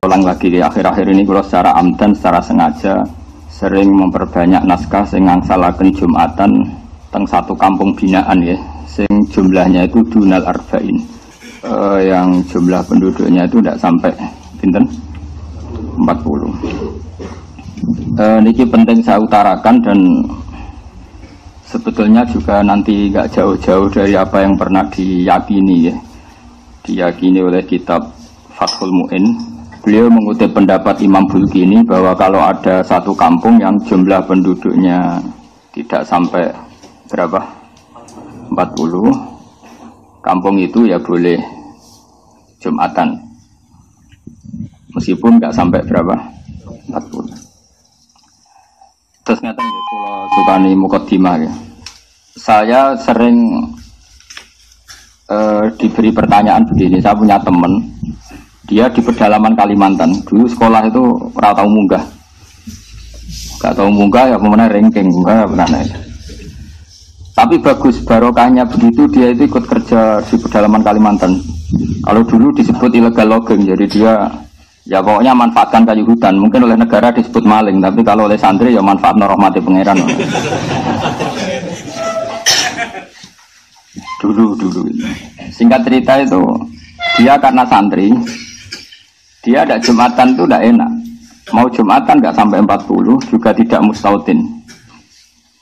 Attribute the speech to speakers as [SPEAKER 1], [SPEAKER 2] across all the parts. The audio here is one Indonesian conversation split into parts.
[SPEAKER 1] ulang lagi ya, akhir-akhir ini kalau secara amdan, secara sengaja sering memperbanyak naskah sing ngangsalaken Jumatan teng satu kampung binaan ya, sing jumlahnya itu dunal arba'in, yang jumlah penduduknya itu tidak sampai pinten 40. Niki penting saya utarakan dan sebetulnya juga nanti nggak jauh-jauh dari apa yang pernah diyakini ya, diyakini oleh kitab Fathul Mu'in. Beliau mengutip pendapat Imam Bulkini bahwa kalau ada satu kampung yang jumlah penduduknya tidak sampai berapa 40, kampung itu ya boleh Jumatan meskipun nggak sampai berapa 40. Terus ngeten ya, kalau sukani mukaddimah ya, saya sering diberi pertanyaan begini. Saya punya teman, dia di pedalaman Kalimantan, dulu sekolah itu ora tau munggah, gak tau munggah ya pemenang ranking munggah ya pernah naik. Tapi bagus barokahnya begitu, dia itu ikut kerja di pedalaman Kalimantan. Kalau dulu disebut illegal logging, jadi dia ya pokoknya manfaatkan kayu hutan. Mungkin oleh negara disebut maling, tapi kalau oleh santri ya manfaat rahmati pangeran. Dulu. Singkat cerita itu, dia karena santri, dia ada Jumatan itu tidak enak. Mau Jumatan nggak sampai 40, juga tidak mustautin.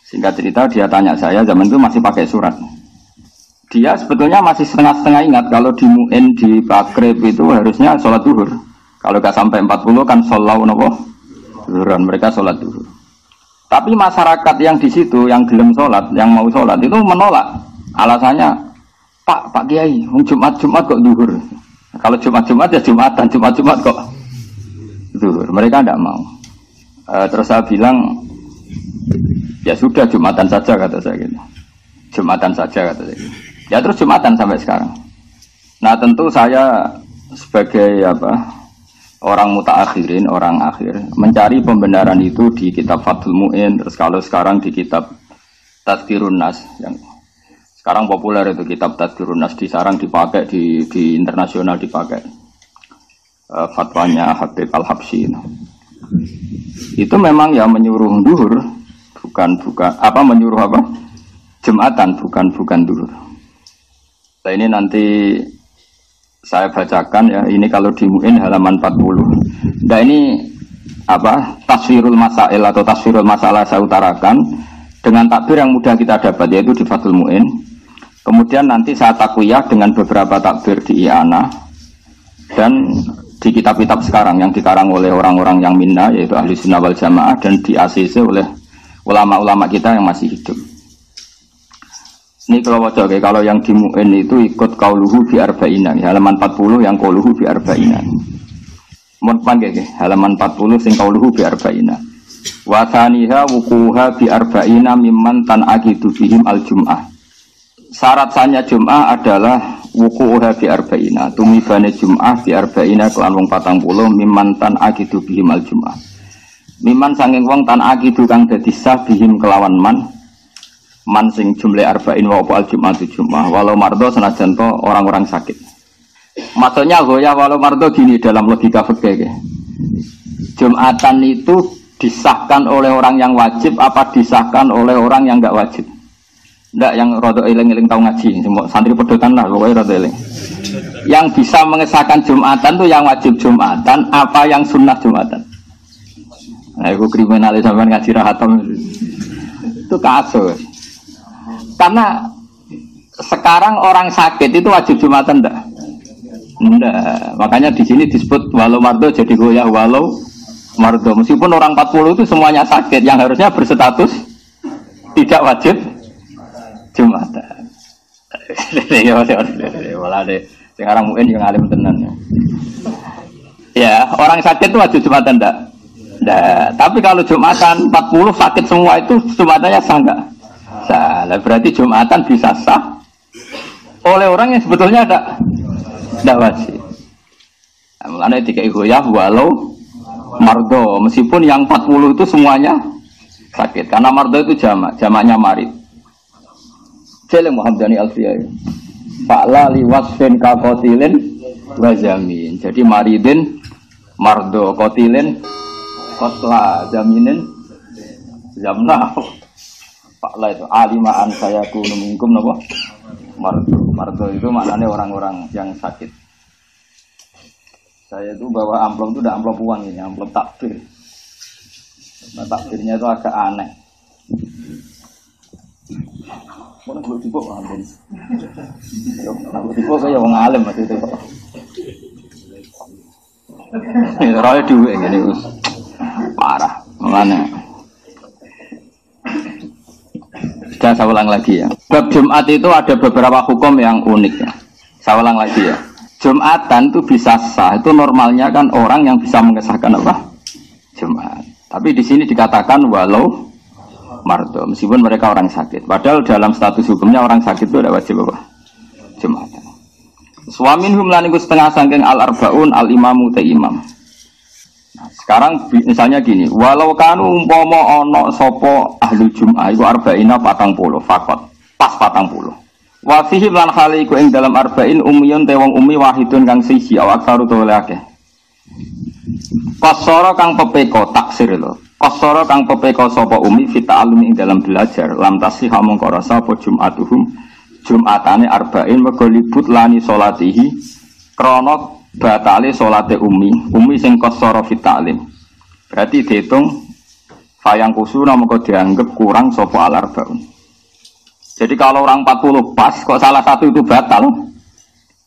[SPEAKER 1] Singkat cerita dia tanya saya, zaman itu masih pakai surat. Dia sebetulnya masih setengah-setengah ingat kalau di Mu'in, di Bakrib itu harusnya sholat duhur. Kalau nggak sampai 40 kan sholat duhuran, mereka sholat duhur. Tapi masyarakat yang di situ, yang gelem sholat, yang mau sholat itu menolak. Alasannya, Pak Kiai, Jumat kok duhur. Kalau Jumat ya Jumatan, Jumat kok duhur. Mereka tidak mau. Terus saya bilang, ya sudah Jumatan saja kata saya gitu. Jumatan saja kata saya gitu. Ya terus Jumatan sampai sekarang. Nah tentu saya sebagai orang mutaakhirin, orang akhir, mencari pembenaran itu di kitab Fathul Mu'in. Terus kalau sekarang di kitab Tazkirun Nas, yang sekarang populer itu kitab Tazkirun Nas, disarang dipakai di internasional dipakai. Fatwanya Habib Al-Habsyi itu memang ya menyuruh duhur, bukan menyuruh Jumatan, bukan duhur. Nah ini nanti saya bacakan ya, ini kalau di Mu'in halaman 40. Nah ini taswirul masail atau taswirul masalah saya utarakan dengan takbir yang mudah kita dapat, yaitu di Fathul Mu'in. Kemudian nanti saya takwiyah dengan beberapa takbir di I'anah dan di kitab-kitab sekarang yang dikarang oleh orang-orang yang minna, yaitu Ahli Sunnah wal Jamaah, dan di ACC oleh ulama-ulama kita yang masih hidup. Ini kalau wajah, kalau yang di Mu'in itu ikut qauluhu bi arba'ina, halaman 40 yang qauluhu bi arba'ina. Mun panggih halaman 40 sing qauluhu bi arba'ina. Wa thaniha wuquha bi arba'ina mimman tan'aqidu bihim al-jum'ah. Syarat sahnya Jum'ah adalah wuquha bi arba'ina, tumibane Jum'ah bi arba'ina kelan wong 40 mimman tan'aqidu bihim al-jum'ah. Mimman sanging wong tan'aqidu kang dadi sah bihim kelawan man sing jumlah arba'in wa al-jum'atu jum'ah walau mardo senajan to orang-orang sakit. Maksudnya goya walau mardo gini dalam logika fikih. Jumatan itu disahkan oleh orang yang wajib apa disahkan oleh orang yang enggak wajib? Enggak, yang rada eling-eling tau ngaji, santri pedotan lah pokoknya rada eling. Yang bisa mengesahkan Jumatan itu yang wajib Jumatan apa yang sunnah Jumatan? Nah, itu kriminalis sampean ngaji rahatam. Itu kasus. Karena sekarang orang sakit itu wajib Jumatan enggak? Enggak. Makanya di sini disebut walau mardo jadi goyah walau mardo. Meskipun orang 40 itu semuanya sakit, yang harusnya berstatus tidak wajib Jumatan. Malah deh. Sekarang Mu'in yang alim tenan. Ya, orang sakit itu wajib Jumatan enggak? Enggak. Tapi kalau Jumatan 40 sakit semua itu Jumatannya sah enggak? Salah, berarti Jumatan bisa sah oleh orang yang sebetulnya tidak wajib. Mulanya dikai goyah walau mardo, meskipun yang 40 itu semuanya sakit. Karena mardo itu jamaknya marid. Jele Muhammadani Alfiyah. Fa'la li wasfin ka qatilin wa zamin. Jadi maridin mardo kotilin kotla jaminin jamna Paklah itu alimaan saya kuno minkum napa mardo itu maknanya orang-orang yang sakit. Saya itu bawa amplop itu udah amplop uang ini, amplop takbir. Nah, takbirnya itu agak aneh. Mana belum tiba amplop? Aku tiba kayak orang alim masih itu. Roy duit ini us parah, makanya. Sudah saya ulang lagi ya. Bab Jumat itu ada beberapa hukum yang unik ya. Saya ulang lagi ya. Jumatan itu bisa sah. Itu normalnya kan orang yang bisa mengesahkan apa? Jumat. Tapi di sini dikatakan walau mardo, meskipun mereka orang sakit. Padahal dalam status hukumnya orang sakit itu ada wajib apa? Jumatan. Suamin humlan iku setengah sangking al-arbaun al-imamu te imam. Nah, sekarang misalnya gini, walau kanu umpama ana sapa ahli Jumat iku arba'ina 40 fakot, pas 40. Wa fihi lan khali iku ing dalam arba'in ummiyun te wong ummi wahidun kang siji awak karo to akeh. Qasara kang pepeko taksir lho. Qasara kang pepeko sapa ummi fi ta'allum ing dalam belajar lam tasih mongko rasa apa Jumatuhum Jumatane arba'in mergo libut lani salatihi krana batale salate ummi sing qasara fi ta'lim. Berarti dihitung fayang kusuna mengko dianggap kurang sapa al-arba'un. Jadi kalau orang 40 pas kok salah satu itu batal.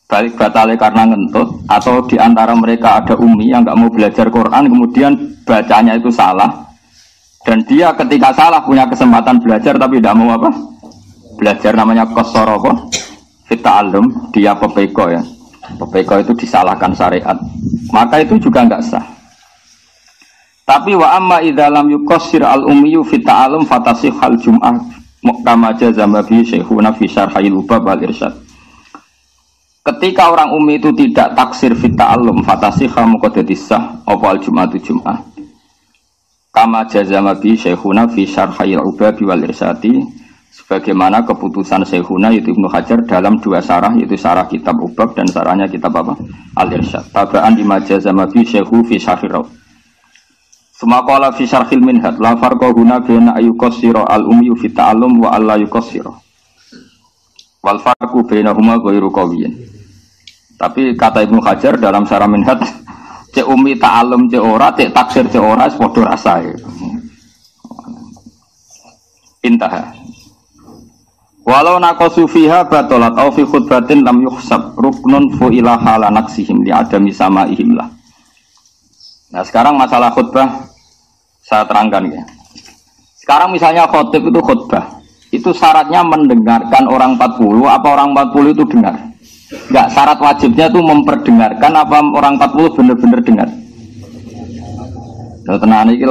[SPEAKER 1] Balik batalnya karena ngentut atau diantara mereka ada ummi yang enggak mau belajar Quran kemudian bacanya itu salah. Dan dia ketika salah punya kesempatan belajar tapi tidak mau apa? Belajar namanya qasara apa? Fi ta'allum, dia pepeko ya. Pepeko itu disalahkan syariat, maka itu juga enggak sah. Tapi wa amma idza lam yuqassir al ummiyu fi ta'allum fatasih al jum'ah kama jazama bi syekhuna fi syarhil ubab wal irsyad. Ketika orang ummi itu tidak taksir fi ta'allum fatasih maka dadi sah apa al jum'atu jum'ah kama jazama bi syekhuna fi syarhil ubab wal irsyadi, sebagaimana keputusan Syekhuna yaitu Ibnu Hajar dalam dua syarah, yaitu syarah kitab Ubab dan syarahnya kitab apa? Al-Irsyad. Tabaan di majazama fi Syekhu fi syarhir. Semaqala fi syarhil minhad la farqa huna baina ayuqassira al-ummi fi ta'allum wa alla yuqassira. Wal farqu bainahuma ghairu qawiyyin. Tapi kata Ibnu Hajar dalam syarah minhad, cek ummi ta'allum cek ora, cek taksir cek ora padha rasae. Intah. Walau naqasu fiha batalat aw fi khutbatin lam yuhsab ruknun fu ila halanaksihim li adami samaihim lah. Nah, sekarang masalah khutbah saya terangkan ya. Sekarang misalnya khotib itu khutbah, itu syaratnya mendengarkan orang 40 apa orang 40 itu dengar? Enggak, syarat wajibnya itu memperdengarkan apa orang 40 benar-benar dengar. Tenan iki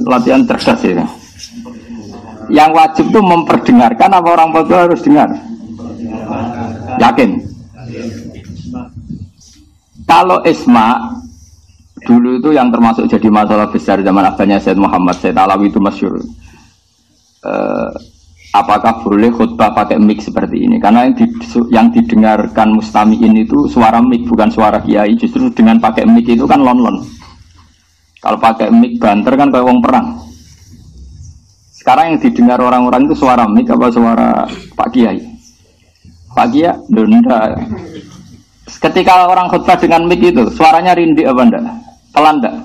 [SPEAKER 1] latihan cerdas ya. Yang wajib itu memperdengarkan apa orang tua harus dengar? Yakin? Kalau isma dulu itu yang termasuk jadi masalah besar zaman abadnya Sayyid Muhammad Sayyid Alawi itu masyhur. Apakah boleh khutbah pakai mic seperti ini? Karena yang didengarkan mustami'in itu suara mic bukan suara kiai. Justru dengan pakai mic itu kan lon-lon. Kalau pakai mic banter kan kayak wong perang. Sekarang yang didengar orang-orang itu suara mic apa suara Pak Kiai? Pak Kiai, enggak. Ketika orang khutbah dengan mic itu, suaranya rindik apa enggak? Pelan enggak?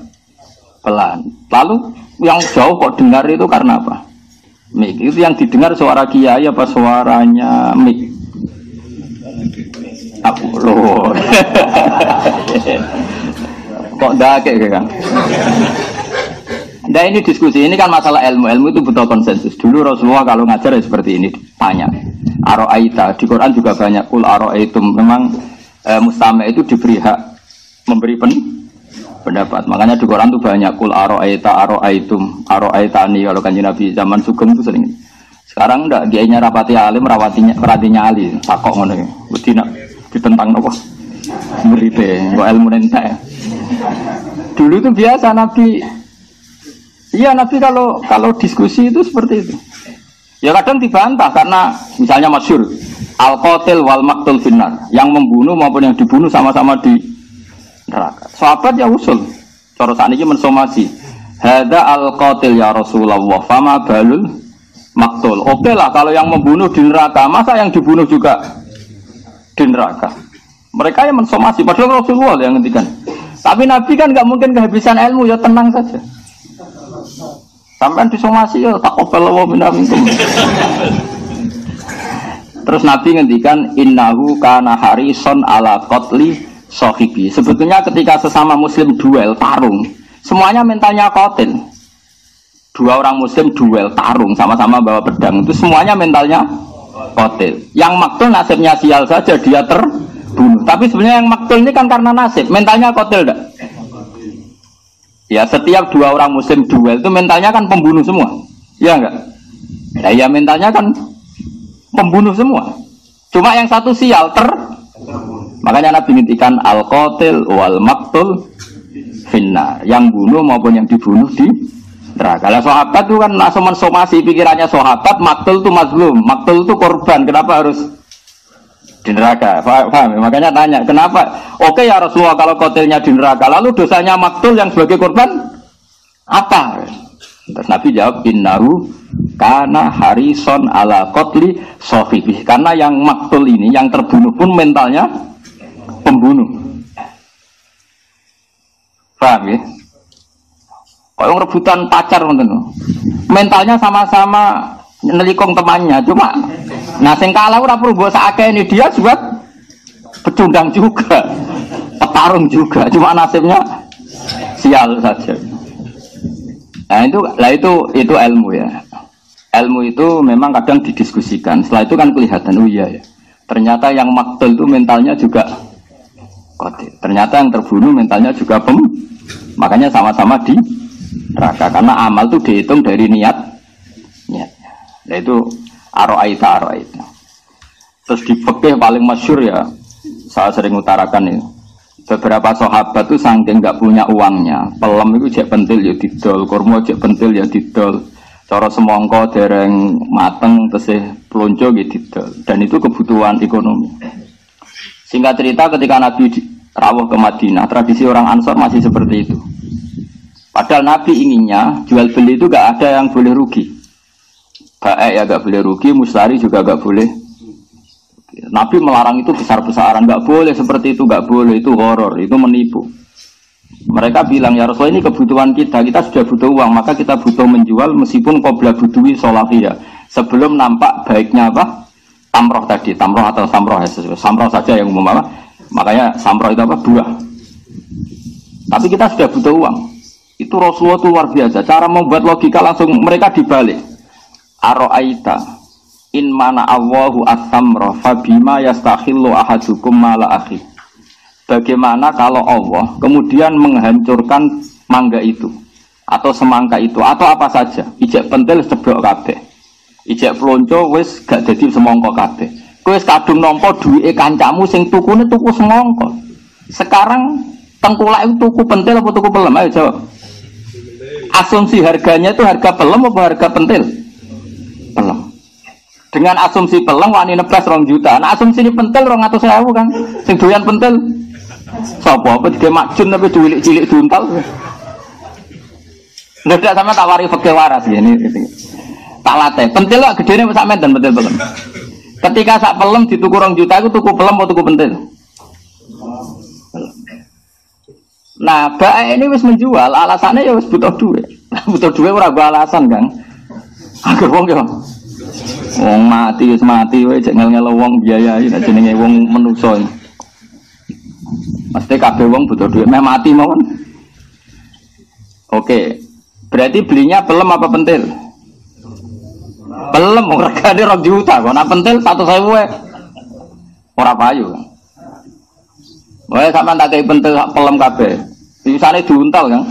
[SPEAKER 1] Pelan. Lalu yang jauh kok dengar itu karena apa? Mic. Itu yang didengar suara Kiai apa suaranya mic? Apa loh? Kok dakek kan? Nah ini diskusi, ini kan masalah ilmu itu butuh konsensus. Dulu Rasulullah kalau ngajar ya seperti ini, tanya Aro'aita, di Quran juga banyak Kul aro'aitum, memang mustama' itu diberi hak memberi pendapat. Makanya di Quran itu banyak Kul aro'aita, aro'aitum, aro'aitani. Kalau kanjeng Nabi zaman Sugeng itu sering. Sekarang enggak, dianya rapati alim, rapatinya ali, takok ngono ya. Wedi nak ditentang nopo muripe, kok ilmu entek. Dulu itu biasa Nabi. Iya, Nabi kalau diskusi itu seperti itu. Ya kadang dibantah karena misalnya masyhur al-qatil wal maqtul finnar, yang membunuh maupun yang dibunuh sama-sama di neraka. Sahabat ya usul. Cara sakniki mensomasi. Hada al-qatil ya Rasulullah, fama balul maktul. Oke lah kalau yang membunuh di neraka, masa yang dibunuh juga di neraka? Mereka yang mensomasi, padahal Rasulullah yang ngendikan. Tapi Nabi kan nggak mungkin kehabisan ilmu, ya tenang saja. Sampai disomasi ya taqabbalallahu minna minkum. Terus Nabi ngendikan innahu kana harison ala qatli sahibi. Sebetulnya ketika sesama muslim duel tarung, semuanya mentalnya qatil. Dua orang muslim duel tarung sama-sama bawa pedang, itu semuanya mentalnya qatil. Yang maktul nasibnya sial saja, dia terbunuh. Tapi sebenarnya yang maktul ini kan karena nasib, mentalnya qatil enggak? Ya setiap dua orang muslim duel itu mentalnya kan pembunuh semua. Ya enggak? Nah, ya mentalnya kan pembunuh semua. Cuma yang satu sial makanya Nabi ngintikan al-qatil wal maktul finnar. Yang bunuh maupun yang dibunuh di neraka. Kalau sahabat itu kan langsung mensomasi pikirannya sahabat, maktul itu mazlum, maktul itu korban. Kenapa harus di neraka? Paham? Makanya tanya, kenapa? Oke ya Rasulullah kalau qatilnya di neraka, lalu dosanya maktul yang sebagai korban apa? Terus Nabi jawab innahu kana harison ala qatli sahibi. Karena yang maktul ini, yang terbunuh pun mentalnya pembunuh. Paham ya? Kalau rebutan pacar mentalnya sama-sama nelikong temannya, cuma nah sing kalah ora perlu mbok sakene, dia juga pecundang juga, petarung juga, cuma nasibnya sial saja. Nah itu ilmu ya. Ilmu itu memang kadang didiskusikan. Setelah itu kan kelihatan, oh iya ya. Ternyata yang maktul itu mentalnya juga qatil. Ternyata yang terbunuh mentalnya juga makanya sama-sama di neraka. Karena amal itu dihitung dari niatnya. Nah itu aro'aita. Terus di fikih paling masyhur ya, saya sering utarakan itu. Beberapa sahabat itu saking nggak punya uangnya, pelem itu jek pentil ya didol, kurma jek pentil ya didol, cara semongko dereng mateng tesih plonjo ya didol, dan itu kebutuhan ekonomi. Singkat cerita ketika Nabi rawuh ke Madinah, tradisi orang Ansor masih seperti itu. Padahal Nabi inginnya jual beli itu gak ada yang boleh rugi. Baik ya gak boleh rugi, mustari juga gak boleh. Nabi melarang itu besar-besaran, gak boleh seperti itu, gak boleh, itu horor, itu menipu. Mereka bilang ya Rasulullah ini kebutuhan kita sudah butuh uang, maka kita butuh menjual meskipun qabla budui sholahiyah, sebelum nampak baiknya apa? Tamroh tadi, tamroh atau samroh ya, samroh saja yang umum apa? Makanya samroh itu apa? Buah. Tapi kita sudah butuh uang. Itu Rasulullah itu luar biasa. Cara membuat logika langsung mereka dibalik. Aro'aita in mana Allahu as-samra fabima yastakhillu ahadukum mala akhi. Bagaimana kalau Allah kemudian menghancurkan mangga itu atau semangka itu atau apa saja, ijek pentil ceblok kabeh, ijek plonco wis gak dadi semangka kabeh, kowe wis kadung nampa duwike kancamu sing tukune tuku semangka. Sekarang tengkulak itu tuku pentil apa tuku pelem? Ayo jawab. Asumsi harganya itu harga pelem apa harga pentil? Pelem. Dengan asumsi pelem wani nebas 2 juta. Nah asumsi ini pentil 200.000 kan. Sing doyan pentil sapa apa dige makjun tapi cilik-cilik duntal. Ndak sama tawari fikih waras ini. Tak latih. Pentil kok gedene sak menten pentil pelem. Ketika sak pelem dituku 2 juta iku tuku pelem apa tuku pentil? Nah, bae ini wis menjual, alasannya ya wis butuh duit. Butuh duit ora go alasan, Kang. Agar wong yo. Wong mati wis mati wae jek ngel-ngel wong biayai nek jenenge wong menungso. Mesti kabeh wong butuh duit, meh mati mawon. Oke. Berarti belinya pelem apa pentil? Pelem regane 2 juta, kok nek pentil 100.000 wae. Ora payu. Wae sampean tak kei pentil pelem kabeh. Bisane diuntal kan.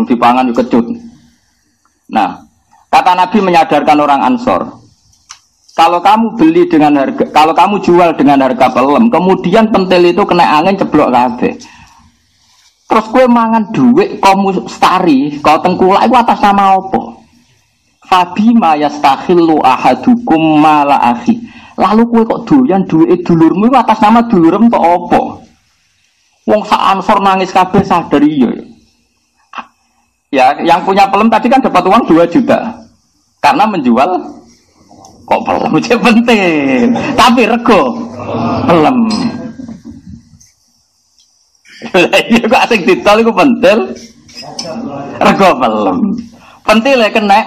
[SPEAKER 1] Dipangan yo kecut. Nah, kata Nabi menyadarkan orang Ansor, kalau kamu beli dengan harga, kalau kamu jual dengan harga pelem, kemudian pentil itu kena angin ceblok kabeh. Terus kowe mangan duit kamu stari, kau tengkulak iku atas nama apa? Fabima yastakhillu ahadukum mala akhi. Lalu kowe kok doyan duit dulurmu iku atas nama dulurmu kok apa? Wong sak Ansor nangis kabeh sadar iya. Ya, yang punya pelem tadi kan dapat uang 2 juta. Karena menjual kok pelem itu penting. Tapi rego pelem. Iya kok asing ditol iku pentil. Rego pelem. Pentil ya kena.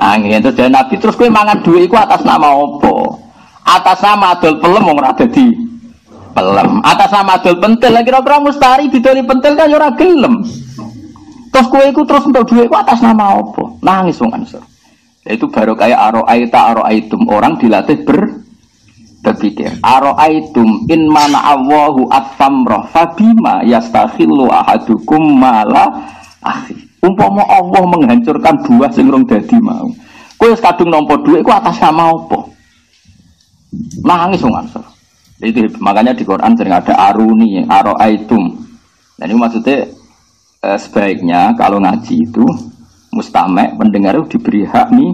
[SPEAKER 1] Angin terus dari Nabi terus kowe mangan duit iku atas nama apa? Atas nama adol pelem wong ora dadi pelem. Atas nama adol pentil lagi kira-kira mustari bidoni pentil kan ora gelem. Terus kowe iku terus entuk duit iku atas nama apa? Nangis wong Ansor. Itu baru kayak aroaitum orang dilatih berpikir. Aroaitum in mana Allahu at-tamrah fabima yastakhillu ahadukum mala akhi. Umpama Allah menghancurkan buah sing rong dadi mau. Kowe wis kadung nampa dhuwit iku atas nama apa? Nangis wong Ansor. Itu makanya di Quran sering ada aruni, aroaitum. Dan ini maksudnya sebaiknya kalau ngaji itu mustamek pendengar itu diberi hak nih.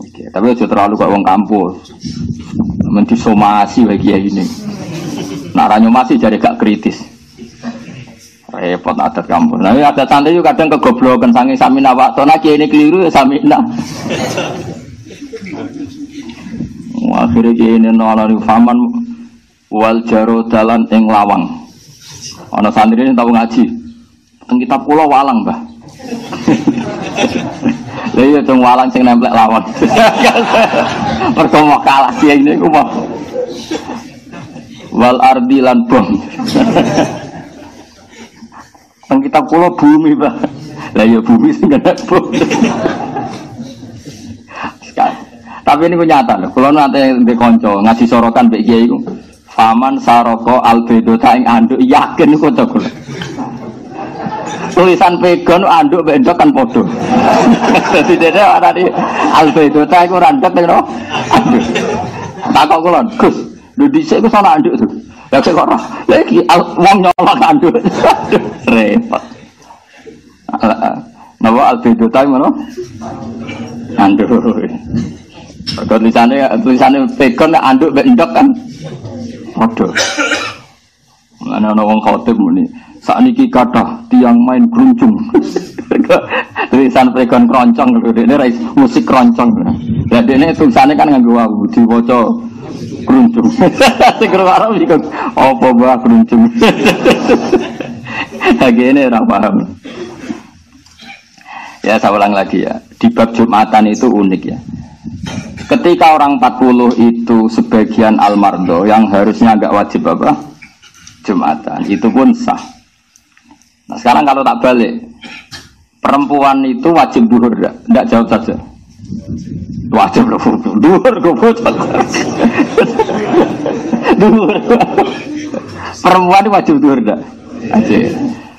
[SPEAKER 1] Oke, tapi aja terlalu kok wong kampus. Mendisomasi bagi ini. Nak ranyo masih jadi gak kritis. Repot adat kampus. Nah, ada santai juga kadang kegoblokan sange samina waktu nak ini keliru ya samina. Akhirnya ini nolani faman wal jaro dalan ing lawang. Ana santri ini tahu ngaji. Teng kitab kula walang, Mbah. Lha iya dong walang sing nemplek lawan. Mergo mau kalah dia ini ku mau. Wal ardi lan bom. Teng kitab kula bumi, Mbah. Lah iya bumi sing kena bom. Tapi ini nyata lho. Kula nate ndek kanca ngaji sorotan mbek kiai iku. Faman saroko albedota ing anduk yakin kanca kula. Tulisan pegon anduk bendok kan podo. Dadi dene ana di albedota iku randhet lho. Takok kula, Gus, lho dhisik iku ana anduk to. Lah kok ora. Lah iki wong nyolong anduk. Repot. Napa albedota ngono? Anduk. Tulisannya pegon anduk bendok kan podo. Mana ana wong khotib muni sakniki kathah tiang main gruncung. Tulisan pegon kroncong lho dene musik kroncong. Lah dene tulisane kan nganggo wau diwaca gruncung. Sing karo iki apa wae gruncung. Agene ora paham. Ya saya ulang lagi ya. Di bab Jumatan itu unik ya. Ketika orang 40 itu sebagian almardo yang harusnya enggak wajib apa? Jumatan, itu pun sah. Nah sekarang kalau tak balik, perempuan itu wajib duhur enggak jawab saja. Wajib duhur duhur. Perempuan itu wajib duhur enggak? Wajib.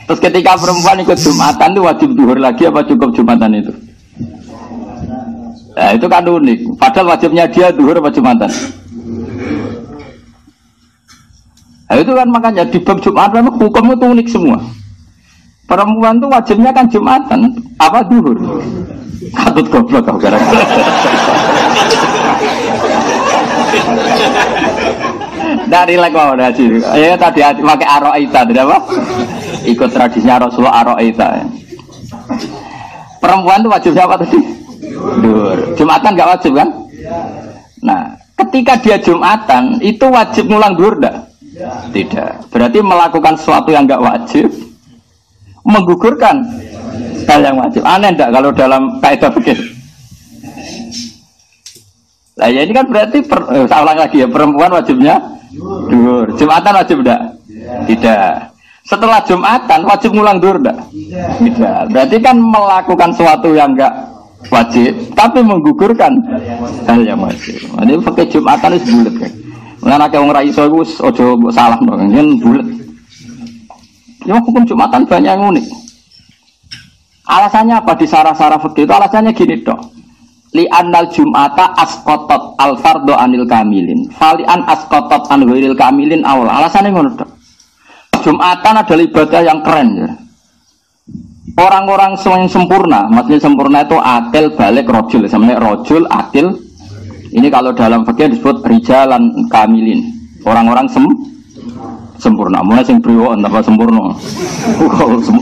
[SPEAKER 1] Terus ketika perempuan ikut Jumatan itu wajib duhur lagi apa cukup Jumatan itu? Nah, itu kan unik. Padahal wajibnya dia duhur apa Jumatan. Nah, itu kan makanya di bab Jumatan hukum itu unik semua. Perempuan itu wajibnya kan Jumatan apa duhur. Katut goblok kau gara-gara. Dari lek mau haji. Ya tadi pakai aroita tidak apa? Ikut tradisinya Rasulullah aroita. Perempuan itu wajibnya apa tadi? Duhur. Jumatan enggak wajib kan? Nah, ketika dia Jumatan itu wajib ngulang duhur enggak? Tidak. Berarti melakukan sesuatu yang enggak wajib menggugurkan hal yang wajib. Aneh enggak kalau dalam kaidah fikih? Nah, ya ini kan berarti saya ulang lagi ya, perempuan wajibnya duhur. Jumatan wajib enggak? Tidak. Setelah Jumatan wajib ngulang duhur enggak? Tidak. Berarti kan melakukan sesuatu yang enggak wajib tapi menggugurkan hal yang wajib. Ini pakai Jumatan itu bulat kan. Mengenai orang rai iso iku aja salah dong, yen bulat. Ya hukum Jumatan banyak yang unik. Alasannya apa di sarah-sarah fikih itu? Alasannya gini dok. Li annal Jum'ata asqatat al fardhu anil kamilin. Fali an asqatat an ghairil kamilin awal. Alasannya ngono dok. Jumatan adalah ibadah yang keren ya. Orang-orang yang sempurna, maksudnya sempurna itu akil, balik, rojul. Sebenarnya rojul, akil. Ini kalau dalam fikih disebut rijalan kamilin. Orang-orang sempurna. Mulai sing priwon tambah sempurna.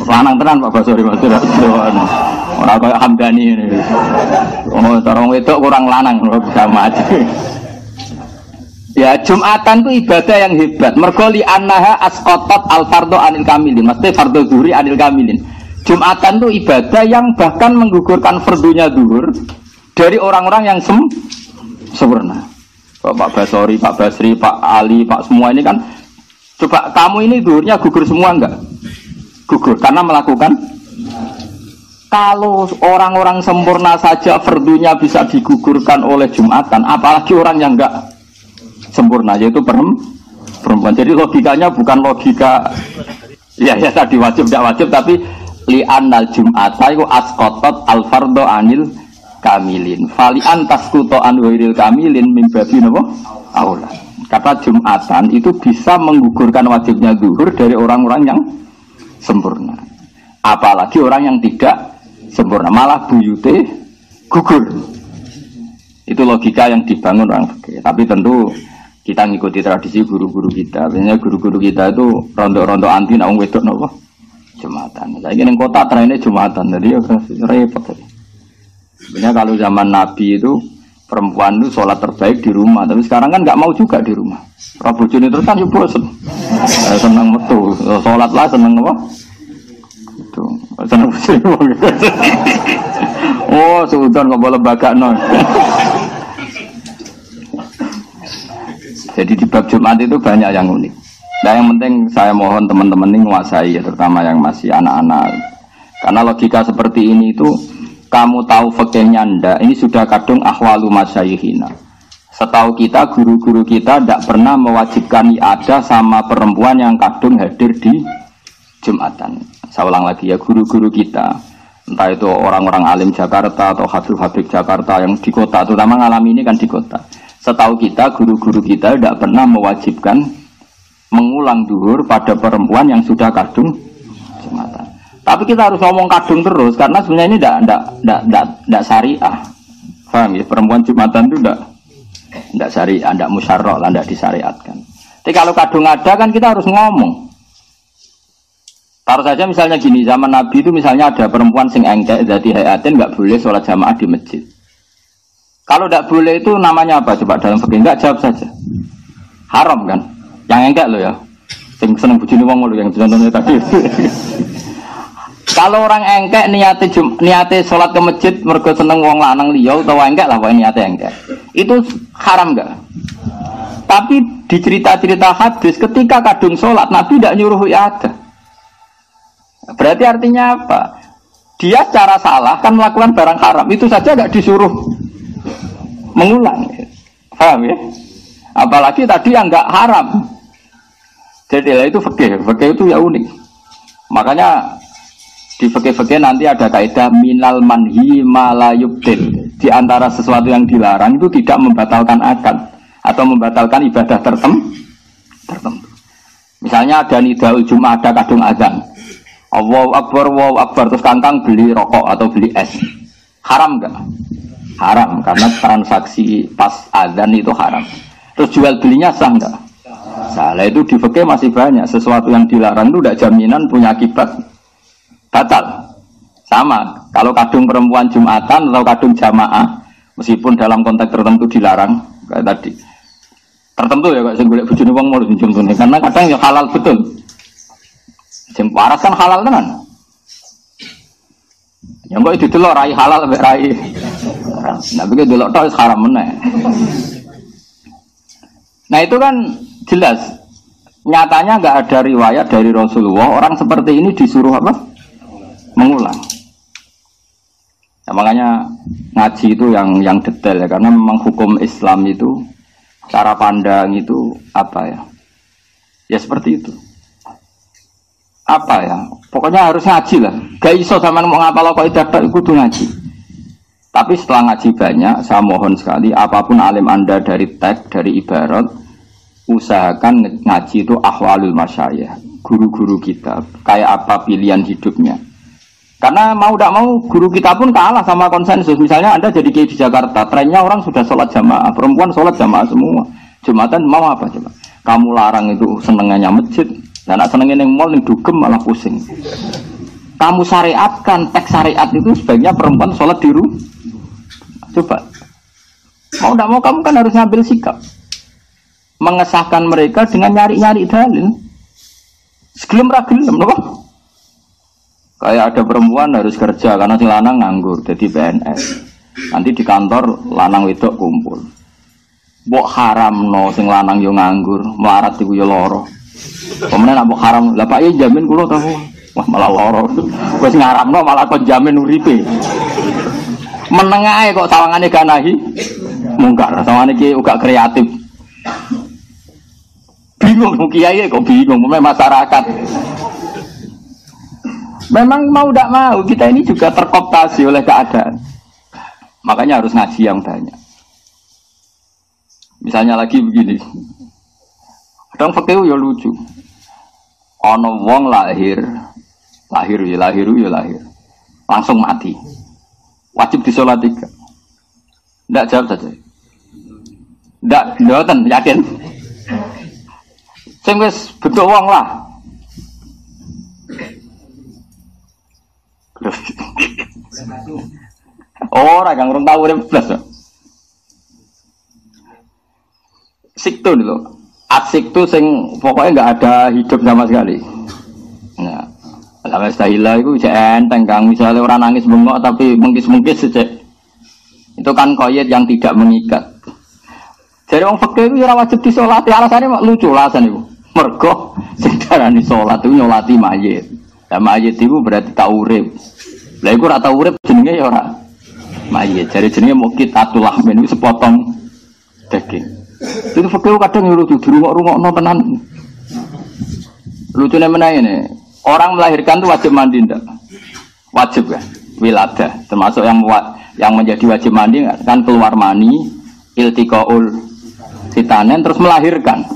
[SPEAKER 1] Lanang tenan Pak Basori Mas. Ora kaya Hamdani ini. Oh, cara wedok kurang lanang sama aja. Ya, Jumatan itu ibadah yang hebat. Mergo li annaha asqatat al-fardhu anil kamilin. Mesti fardhu zuhri anil kamilin. Jumatan itu ibadah yang bahkan menggugurkan fardunya zuhur dari orang-orang yang sempurna. Pak Basori, Pak Basri, Pak Ali, Pak semua ini kan coba kamu ini zuhurnya gugur semua enggak? Gugur karena melakukan. Kalau orang-orang sempurna saja fardunya bisa digugurkan oleh Jumatan, apalagi orang yang enggak sempurna, yaitu perempuan. Jadi logikanya bukan logika ya tadi wajib enggak wajib, tapi li annal Jum'ata iku asqatat al fardhu anil kamilin. Fali antasqutu an ghairil kamilin min babi napa? Aula. Kata Jumatan itu bisa menggugurkan wajibnya zuhur dari orang-orang yang sempurna. Apalagi orang yang tidak sempurna, malah buyute gugur. Itu logika yang dibangun orang fikih. Tapi tentu kita ngikuti tradisi guru-guru kita. Biasanya guru-guru kita itu rondo-rondo anti nak wong wedok napa? Jumatan. Saiki ning kota trennya Jumatan. Jadi ya repot. Sebenarnya kalau zaman Nabi itu perempuan itu sholat terbaik di rumah, tapi sekarang kan nggak mau juga di rumah. Rabu Juni terus kan ya bosan, senang metu, sholat lah senang apa? Itu senang bersih. Oh, sudah nggak boleh lembaga non. Jadi di bab Jumat itu banyak yang unik. Nah yang penting saya mohon teman-teman ini menguasai ya, terutama yang masih anak-anak. Karena logika seperti ini itu kamu tahu fikihnya ndak, ini sudah kadung ahwalu masyayikhina. Setahu kita guru-guru kita tidak pernah mewajibkan ada sama perempuan yang kadung hadir di Jumatan. Saya ulang lagi ya, guru-guru kita, entah itu orang-orang alim Jakarta atau habib-habib Jakarta yang di kota, terutama ngalami ini kan di kota. Setahu kita guru-guru kita tidak pernah mewajibkan mengulang duhur pada perempuan yang sudah kadung Jumatan. Tapi kita harus ngomong kadung terus karena sebenarnya ini tidak syariah. Paham ya? Perempuan Jumatan itu tidak syariah, tidak musyarrah, tidak disyariatkan. Tapi kalau kadung ada kan kita harus ngomong. Taruh saja misalnya gini, zaman Nabi itu misalnya ada perempuan sing engkek dzati hayatin nggak boleh sholat jamaah di masjid. Kalau tidak boleh itu namanya apa? Coba dalam fikih enggak jawab saja. Haram kan? Yang engkek lo ya. Sing seneng bojone wong lo yang contohnya tadi. Kalau orang engkek niate sholat ke masjid mergo seneng wong lanang liya utawa engkek lah wae niate engkek. Itu haram enggak? Tapi di cerita-cerita hadis ketika kadung sholat Nabi tidak nyuruh ada. Berarti artinya apa? Dia secara salah kan melakukan barang haram, itu saja enggak disuruh mengulang. Paham ya? Apalagi tadi yang enggak haram. Jadi itu fikih itu ya unik. Makanya di fikih-fikih nanti ada kaidah minal manhi ma la yubtil. Di antara sesuatu yang dilarang itu tidak membatalkan akad atau membatalkan ibadah tertentu. Misalnya ada nidaul Jumat, ada kadung azan. Allahu Akbar, terus kangkang beli rokok atau beli es. Haram enggak? Haram, karena transaksi pas azan itu haram. Terus jual belinya sah enggak? Salah. Itu di fikih masih banyak. Sesuatu yang dilarang itu tidak jaminan punya akibat batal. Sama, kalau kadung perempuan Jumatan atau kadung jamaah, meskipun dalam konteks tertentu dilarang, kayak tadi. Tertentu ya, kayak saya golek bojone wong mau contohnya, karena kadang ya halal betul. Sing waras kan halal tenan. Yang kok didelok rai halal mek rai. Nah, begitu delok tok haram meneh. Nah, itu kan jelas. Nyatanya enggak ada riwayat dari Rasulullah orang seperti ini disuruh apa? Mengulang. Ya, makanya ngaji itu yang detail ya, karena memang hukum Islam itu cara pandang itu apa ya? Ya seperti itu. Apa ya? Pokoknya harus ngaji lah. Gak iso sama mau ngapal kaidah tok kudu ngaji. Tapi setelah ngaji banyak, saya mohon sekali apapun alim Anda dari teks, dari ibarat, usahakan ngaji itu ahwalul masyayikh, guru-guru kita, kayak apa pilihan hidupnya. Karena mau tidak mau guru kita pun kalah sama konsensus. Misalnya Anda jadi kiai di Jakarta, trennya orang sudah sholat jamaah, perempuan sholat jamaah semua. Jumatan mau apa coba? Kamu larang itu senengannya masjid, dan senengnya yang mall yang dugem malah pusing. Kamu syariatkan, teks syariat itu sebaiknya perempuan sholat di rumah. Coba, mau tidak mau kamu kan harus ngambil sikap, mengesahkan mereka dengan nyari-nyari dalil. Segelem ragelem, loh. Kayak ada perempuan harus kerja karena si lanang nganggur, jadi PNS. Nanti di kantor lanang wedok kumpul. Mbok haram no sing lanang yo nganggur, melarat iku yo loro. Pemenang mbok haram, lah Pak ya jamin kula tahu. Wah malah loro. Wis ngaramno malah kon jamin uripe. Meneng ae kok sawangane ganahi. Mungkar, sawangane iki uga kreatif. Bingung kiai kok bingung masyarakat. Memang mau tidak mau kita ini juga terkooptasi oleh keadaan. Makanya harus ngaji yang banyak. Misalnya lagi begini, kadang fakir ya lucu. Ono wong lahir, langsung mati. Wajib disolat 3. Ndak jawab saja. Ndak, mboten yakin. Sing wis bentuk wong lah. Ora kang urung tau urip blas. Siktu lho. Asiktu sing pokoknya enggak ada hidup sama sekali. Nah, alhamdulillah itu cek enteng Kang, misalnya orang nangis bengok tapi mengkis-mengkis cek. Itu kan koyet yang tidak mengikat. Jadi orang fakir itu ora wajib disolati, alasannya lucu alasan itu. Mergo sing darani salat itu nyolati mayit. Lah mayit itu berarti tak urip. Lah iku ora tau urip jenenge ya ora mayit. Jadi jenenge mukit atulah men iku sepotong daging. Itu fakir kadang lucu dirungok-rungokno tenan. Lucune meneh ngene. Orang melahirkan itu wajib mandi ndak? Wajib kan? Wiladah termasuk yang menjadi wajib mandi kan keluar mani, iltiqaul khitanen terus melahirkan.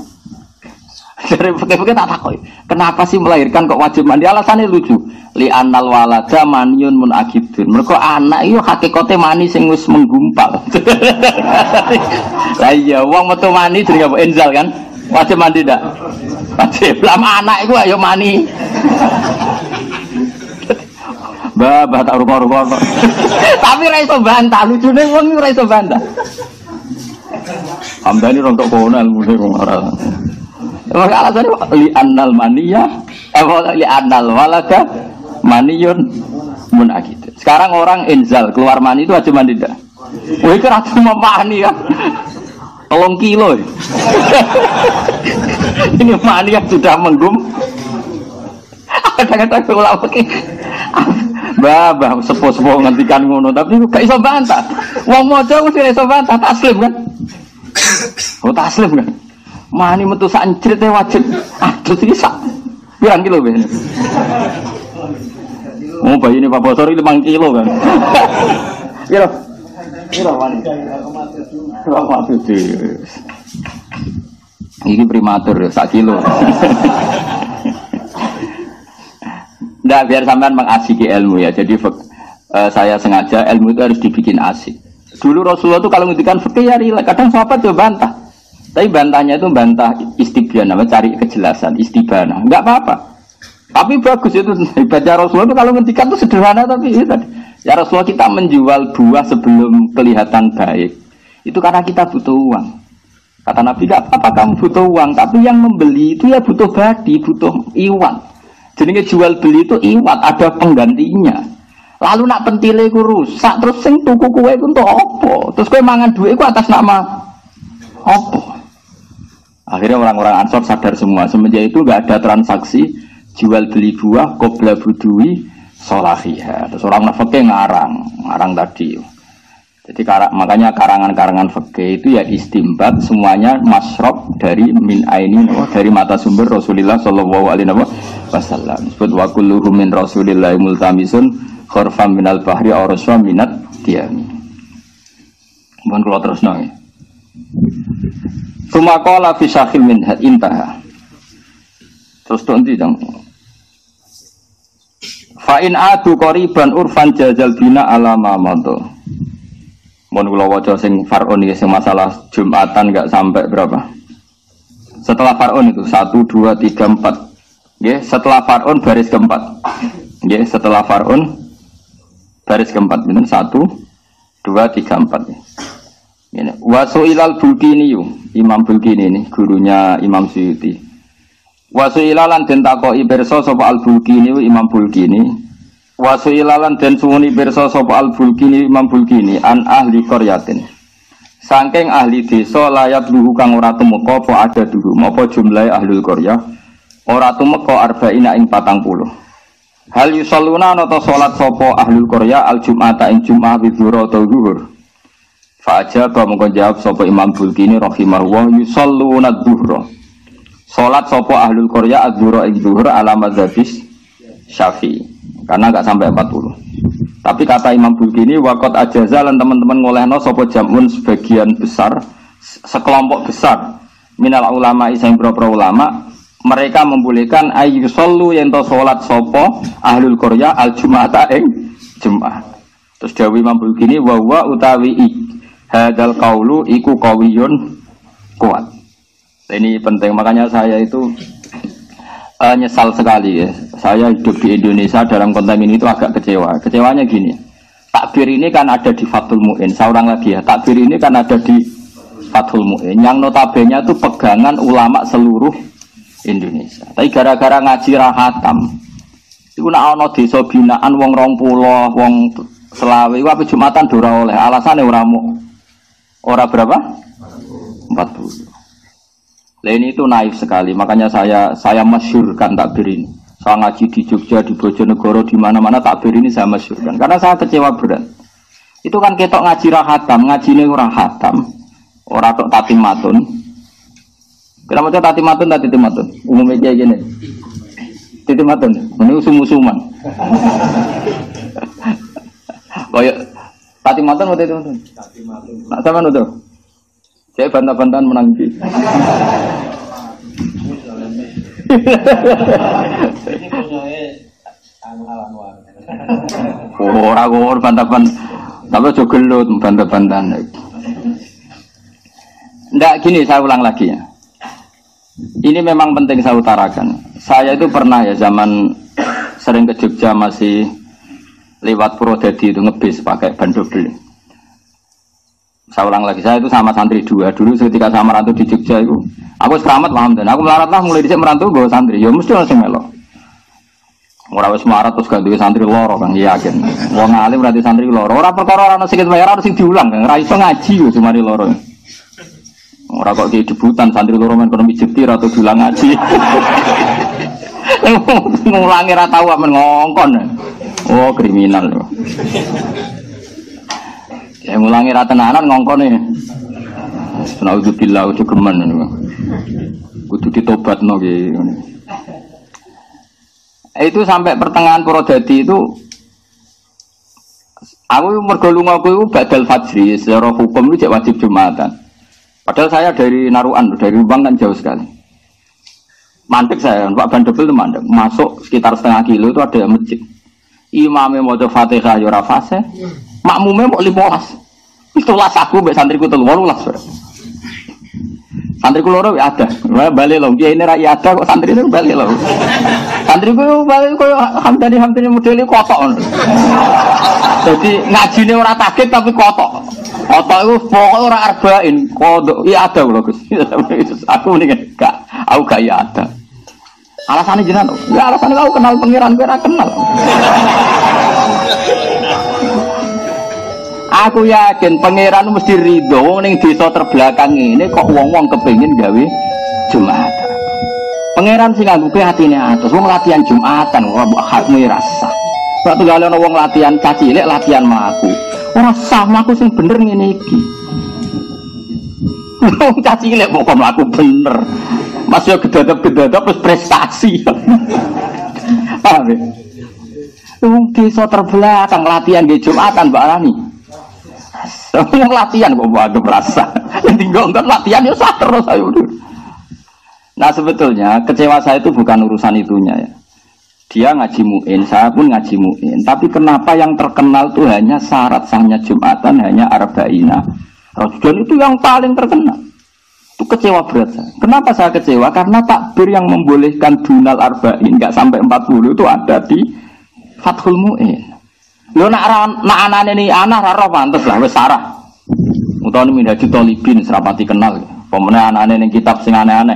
[SPEAKER 1] Dari fakir tak takoi. Kenapa sih melahirkan kok wajib mandi? Alasannya lucu. Li annal walada maniyun munakidun. Mergo anak itu hakikate mani sing wis menggumpal. Lah iya wong metu mani jenenge apa enzal kan? Wajib mandi ndak? Wajib. Lama anak iku ayo mani. Bah tak ruko-ruko. Tapi ra iso bantah, lucune wong ora iso bantah. Hamdani rontok kono ilmune kok ora. Maka alasannya li annal maniyah li annal walada maniyun munakid. Sekarang orang enzal keluar mani itu wajib mandi dah. Wih keras cuma mani ya. 3 kilo. Ini mani yang sudah menggum. Kadang-kadang ulama pakai bah sepo-sepo ngantikan ngono tapi gak iso bantah. Wong mojo mesti iso bantah taslim kan. Oh taslim kan. Mani metu sak njrite wajib. Aduh iki sak. Pirang kilo ben? Oh bayi ini Pak Bosor 5 kilo kan. Kira mani. Ini prematur 1 kilo. Nggak biar sampean mengasiki ilmu ya. Jadi saya sengaja ilmu itu harus dibikin asik. Dulu Rasulullah itu kalau ngendikan fikih ya rileks. Kadang sahabat juga bantah. Tapi bantahnya itu bantah istibyan, cari kejelasan, istibana. Enggak apa-apa. Tapi bagus itu baca Rasulullah itu kalau ngendikan itu sederhana tapi itu tadi. Ya Rasulullah kita menjual buah sebelum kelihatan baik. Itu karena kita butuh uang. Kata Nabi, enggak apa-apa kamu butuh uang, tapi yang membeli itu ya butuh badi, butuh iwan. Jadi jual beli itu iwat, ada penggantinya. Lalu nak pentile ku rusak, terus sing tuku kue ku untuk apa? Terus kue mangan duit ku atas nama apa? Akhirnya orang-orang Ansor sadar semua. Semenjak itu enggak ada transaksi jual beli buah qabla budui sholahiyah. Terus orang fikih ngarang tadi. Jadi makanya karangan-karangan fikih itu ya istimbat semuanya masrob dari min aini dari mata sumber Rasulullah sallallahu alaihi wasallam. Sebut wa kulluhum min Rasulillah multamisun khurfam minal bahri aw raswa minat diami. Mohon kula terusno ya. Sumaqala fi syakhil min had intaha. Terus nanti dong. Fa in adu qariban urfan jazal bina ala ma madha. Mohon kula waca sing far'un iki sing masalah Jumatan enggak sampai berapa? Setelah Faraun itu 1, 2, 3, 4. Nggih, setelah Faraun baris keempat. Nggih, setelah Faraun baris keempat. Bener 1, 2, 3, 4. Ini Wasuilal Bulkini Imam Bulkini ini gurunya Imam Suyuti. Wasuilalan den takoki pirsa sapa Al Bulkini Imam Bulkini. Wasuilalan den suwuni pirsa sapa Al Bulkini Imam Bulkini an ahli qaryatin. Saking ahli desa layat luhu kang ora tumeka apa ada dulu apa jumlahe ahlul qaryah ora tumeka arba'ina ing 40. Hal yusalluna nata salat sapa ahlul qaryah al jum'ata ing jum'ah bi zuhur atau zuhur. Fa ajaba mongko jawab sapa Imam Bulkini rahimahullah yusalluna zuhra. Salat sapa ahlul qaryah az-zuhra ing zuhur ala madzhabis Syafi'i. Karena enggak sampai 40. Tapi kata Imam Bulkini waqat ajaza lan teman-teman ngolehno sapa jamun sebagian besar sekelompok besar minal ulama sing pro ulama mereka membolehkan ayu sallu yen to salat sapa ahlul qaryah al jum'ata ing Jumat. Terus dawuh Imam Bulkini wa wa utawi hadal qaulu iku qawiyun kuat. Ini penting makanya saya itu nyesal sekali ya. Saya hidup di Indonesia dalam konteks ini itu agak kecewa. Kecewanya gini. Takbir ini kan ada di Fathul Mu'in. Saya ulang lagi ya. Takbir ini kan ada di Fathul Mu'in. Yang notabene itu pegangan ulama seluruh Indonesia. Tapi gara-gara ngaji rahatam. Iku nek ana desa binaan wong 20, wong selawe iku ape Jumatan ora oleh. Alasane ora berapa? 40. Ini itu naif sekali, makanya saya masyhurkan takbir ini. Saya ngaji di Jogja, di Bojonegoro, di mana-mana takbir ini saya masyhurkan. Karena saya kecewa berat. Itu kan ketok ngaji rahatam, ngaji ini orang hatam, orang tok tatimatun. Kenapa itu tatimatun, tatimatun? Umumnya kayak gini. Tatimatun, ini usum-usuman. Kayak tatimatun atau tatimatun? Tatimatun. Nak sama nuduh. Saya bantah-bantahan menanggi. Orang bantah-bantahan. Tapi juga gelut bantah-bantahan. Nggak gini, saya ulang lagi ya. Ini memang penting saya utarakan. Saya itu pernah ya zaman sering ke Jogja masih lewat Purwodadi itu ngebis pakai ban double. Saya ulang lagi, saya itu sama santri 2. Dulu ketika saya merantau di Jogja itu, aku selamat paham dan aku melarat lah mulai dicek merantau bawa santri. Ya mesti langsung melok. Orang wis melarat terus gak duwe santri loro kan, yakin. Wong alim berarti santri loro. Ora perkara ana sikit bayar harus sing diulang kan. Ora iso ngaji lho semari loro. Ora kok debutan santri loro men ekonomi jetir atau diulang ngaji. Ngulangi ra tau men ngongkon. Oh, kriminal lho. Ya ngulangi ra tenanan ngongkone. Naudzubillah ujuk gemen niku. Kudu ditobatno ki ngene. Itu sampai pertengahan Purwodadi itu aku mergo lunga kuwi badal fajri secara hukum itu wajib Jumatan. Padahal saya dari Naruan, dari Rembang kan jauh sekali. Mandek saya, Pak Bandebel itu mandek. Masuk sekitar setengah kilo itu ada masjid. Imamnya mau coba Fatihah ya ora fase. Makmumnya mau 15. Itulah aku mbek santriku 18. Santriku loro ada. Bali lho, kiai ini ra ada kok santrine bali lho. Santriku bali koyo hamdani modele kotok. Jadi ngajine ora takit tapi kotok. Kotok iku pokoke ora arba'in, kodok. Iya ada lho Gus. Aku mendingan gak, aku gak iya ada. Alasannya jenengan, ya alasannya aku kenal pangeran kowe ora kenal. Aku yakin pangeran mesti ridho wong ning desa terbelakang ini kok wong-wong kepengin gawe Jumatan. Pangeran sing ngangguke atine atus, wong latihan Jumatan ora mbok hakmu rasa. Kok tunggale ana wong latihan cacilik latihan mlaku. Ora sah mlaku sing bener ngene iki. Wong cacilik kok mlaku bener. Mas yo gedadap-gedadap wis prestasi. Paham ya? Wong desa terbelakang latihan nggih Jumatan Mbak Rani. Yang latihan kok agak berasa. Yang tinggal latihan ya sah terus ayo. Nah sebetulnya kecewa saya itu bukan urusan itunya ya. Dia ngaji mu'in, saya pun ngaji mu'in. Tapi kenapa yang terkenal itu hanya syarat sahnya Jumatan hanya arba'ina. Rajulun itu yang paling terkenal. Itu kecewa berat saya. Kenapa saya kecewa? Karena takbir yang membolehkan dunal arba'in enggak sampai 40 itu ada di Fathul Mu'in. Lho nak anane ni anak ra pantes lah wis sarah. Utawa Minhajul Thalibin serapati kenal. Pemene anane ning kitab sing aneh-aneh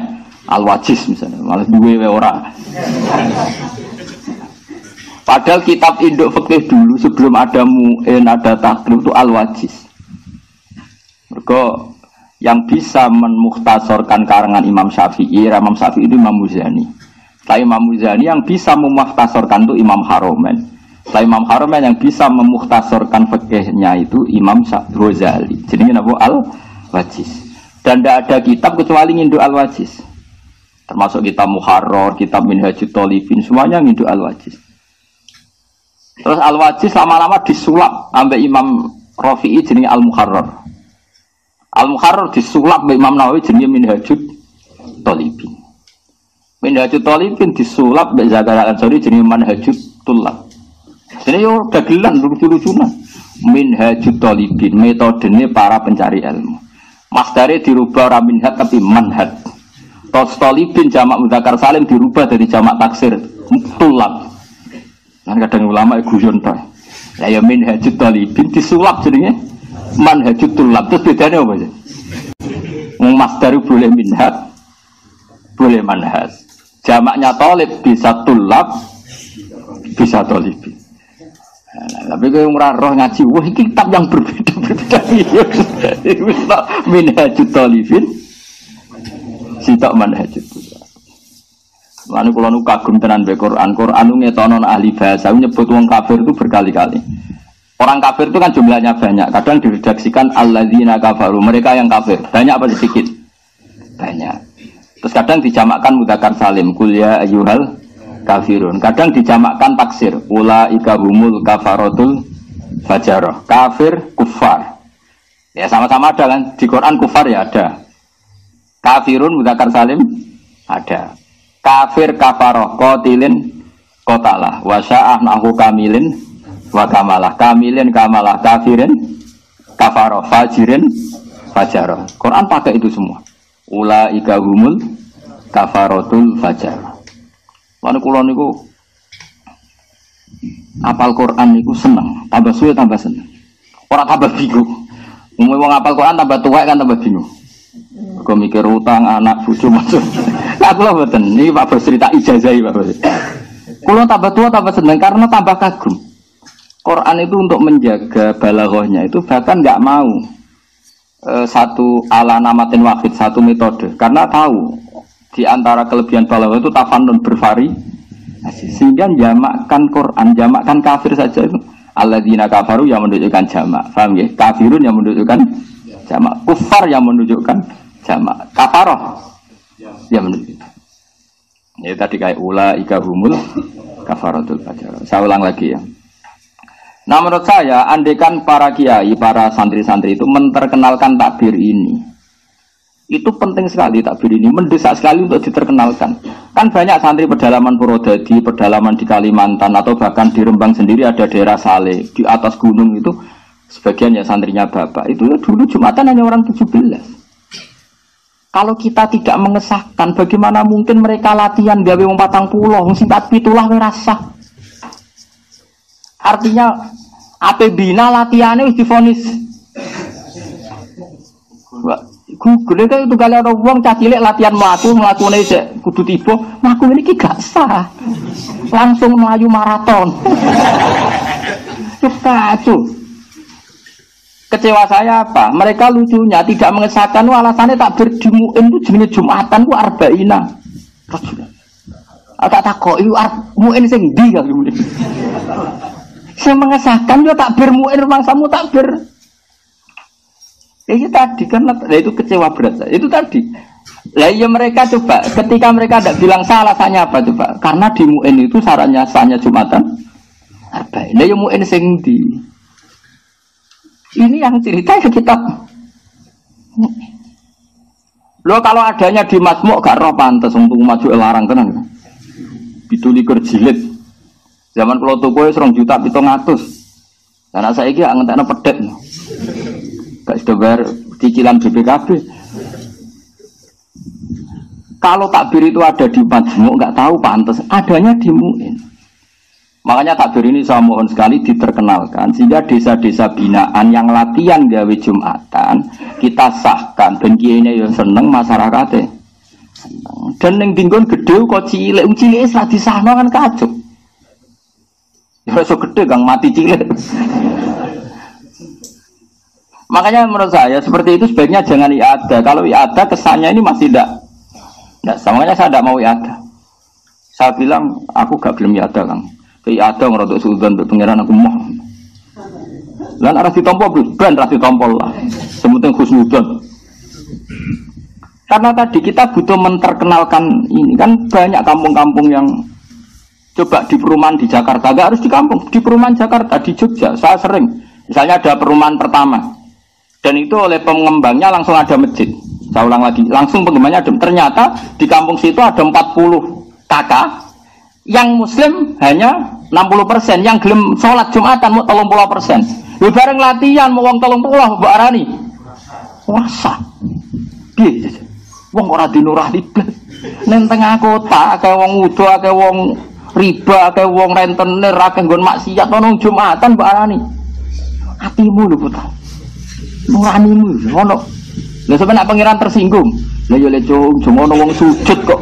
[SPEAKER 1] Al-Wajiz misalnya, malah duwe ora. Padahal kitab induk fikih dulu sebelum ada Mu'in, ada Takrib itu Al-Wajiz. Mergo yang bisa memukhtasorkan karangan Imam Syafi'i itu Imam Muzani. Setelah Imam Muzani yang bisa memukhtasorkan itu Imam Haromen. Setelah Imam Haromen yang bisa memukhtasorkan fikihnya itu Imam Ghazali. Jadi ini Al-Wajiz. Dan tidak ada kitab kecuali nginduk Al-Wajiz. Termasuk kitab Muharrar, kitab Minhajul Thalibin, semuanya nginduk Al-Wajiz. Terus Al-Wajiz lama-lama disulap sampai Imam Rafi'i jenenge Al-Muharrar. Al-Muharrar disulap sampai Imam Nawawi jenenge Minhajul Thalibin. Minhajul Thalibin disulap sampai Zakaria Al-Ansari jenenge Manhajul Tullab. Jadi yo dagelan lucu-lucunan. Minhajul Thalibin metodenya para pencari ilmu. Masdare dirubah ora minhaj tapi manhaj. Thalibin jamak mudzakkar salim dirubah dari jamak taksir Tullab. Kan kadang ulama guyon to. Lah ya Minhajul Thalibin disulap jenenge Manhajul Tullab. Terus bedane apa sih? Wong masdar boleh minhaj, boleh manhaj. Jamaknya talib bisa Tullab, bisa Thalibin. Nah, tapi kowe ora roh ngaji, wah iki kitab yang berbeda-beda. Minhajul Thalibin, sitok Manhajul Tullab. Lalu kalau nu kagum tenan be Quran nu ngetonon ahli bahasa nyebut wong kafir itu berkali-kali. Orang kafir itu kan jumlahnya banyak. Kadang diredaksikan alladzina kafaru, mereka yang kafir. Banyak apa sedikit? Banyak. Terus kadang dijamakkan mudzakkar salim, qul ya ayyuhal kafirun. Kadang dijamakkan taksir, ulaika humul kafaratul fajarah. Kafir, kufar. Ya sama-sama ada kan? Di Quran kufar ya ada. Kafirun mudzakkar salim ada. Kafir kafaroh qatilin qatalah wa sya'ah nahu kamilin wa kamalah kamilin kamalah kafirin kafaroh fajirin fajaroh. Quran pakai itu semua. Ulaika humul kafaratul fajarah. Lalu kula niku apal Quran niku seneng, tambah suwe tambah seneng. Ora tambah bingung. Wong apal Quran tambah tuwek kan tambah bingung. Kau mikir utang anak cucu masuk. Aku lah betul. Ini Pak Bos cerita ijazahi Pak Bos. Kalau tambah tua tambah senang karena tambah kagum. Quran itu untuk menjaga balaghahnya itu bahkan nggak mau satu ala namatin wahid, satu metode. Karena tahu di antara kelebihan balaghah itu tafannun bervari. Sehingga jamakkan Quran, jamakkan kafir saja itu. Alladzina kafaru yang menunjukkan jamak. Paham ya? Kafirun yang menunjukkan jamak. Kufar yang menunjukkan jamak. Kafaroh yang menunjukkan. Ya tadi kayak ulaika humul kafaratul fajarah. Saya ulang lagi ya. Nah menurut saya, andaikan para kiai, para santri-santri itu menterkenalkan takbir ini, itu penting sekali takbir ini, mendesak sekali untuk diterkenalkan. Kan banyak santri pedalaman Purwodadi, pedalaman di Kalimantan, atau bahkan di Rembang sendiri ada daerah Saleh, di atas gunung itu, sebagian ya santrinya bapak, itu ya dulu Jumatan hanya orang 17. Kalau kita tidak mengesahkan, bagaimana mungkin mereka latihan gawe wong 40, singkat pitulah merasa. Artinya ape bina latihannya wis divonis. Google itu kali ada wong cah cilik latihan mlakune sik kudu tiba, mlaku iki gak sah. Langsung melayu maraton. Kacau. Kecewa saya apa? Mereka lucunya tidak mengesahkan alasannya takbir di Mu'in itu jenenge Jumatan ku arba'ina. Agak takok iku Mu'in sing ndi kali Mu'in. Saya mengesahkan yo takbir Mu'in mangsamu takbir. Ya itu tadi kan itu kecewa berat saya. Itu tadi. Lah ya mereka coba ketika mereka tidak bilang salah alasannya apa coba? Karena di Mu'in itu sahnya Jumatan arba'ina. Lah ya Mu'in sing ndi? Ini yang cerita ya kita. Loh kalau adanya di Masmuk gak roh pantes untuk maju larang tenan. 17 jilid. Zaman kalau toko 2 juta 700. Karena saya ini ngentekno pedet. Gak sudah bayar cicilan BPKB. Kalau takbir itu ada di majmu' nggak tahu pantas, adanya di mu'in. Makanya takbir ini saya mohon sekali diterkenalkan sehingga desa-desa binaan yang latihan gawe Jumatan kita sahkan ben kiyene yo seneng masyarakate. Dan ning dinggon gedhe kok cilik, cilike wis ra disahno kan kacuk. Ya iso gedhe Kang mati cilik. Makanya menurut saya seperti itu sebaiknya jangan iada. Kalau iada kesannya ini masih tidak. Makanya saya tidak mau iada. Saya bilang aku gak gelem iada Kang. Iada ngerotok suudzon untuk pengiran aku mau. Lan arah ditompo ben ra ditompo lah. Sementing husnudzon. Karena tadi kita butuh menterkenalkan ini kan banyak kampung-kampung yang coba di perumahan di Jakarta, gak harus di kampung, di perumahan Jakarta, di Jogja, saya sering. Misalnya ada perumahan pertama, dan itu oleh pengembangnya langsung ada masjid. Saya ulang lagi, langsung pengembangnya ada. Ternyata di kampung situ ada 40 kakak, yang Muslim hanya 60%, yang gelem sholat Jumatan mau 30%. Lu bareng latihan mau wong 30 Mbak Arani. Puasa. Piye? Wong ora dinurani blas. Ning tengah kota akeh wong wudu, akeh wong riba, akeh wong rentenir, akeh nggon maksiat ono Jumatan Mbak Arani. Atimu lho putra. Nuranimu ono. Lha sampeyan nak pangeran tersinggung. Lah ya le cuma ono wong sujud kok.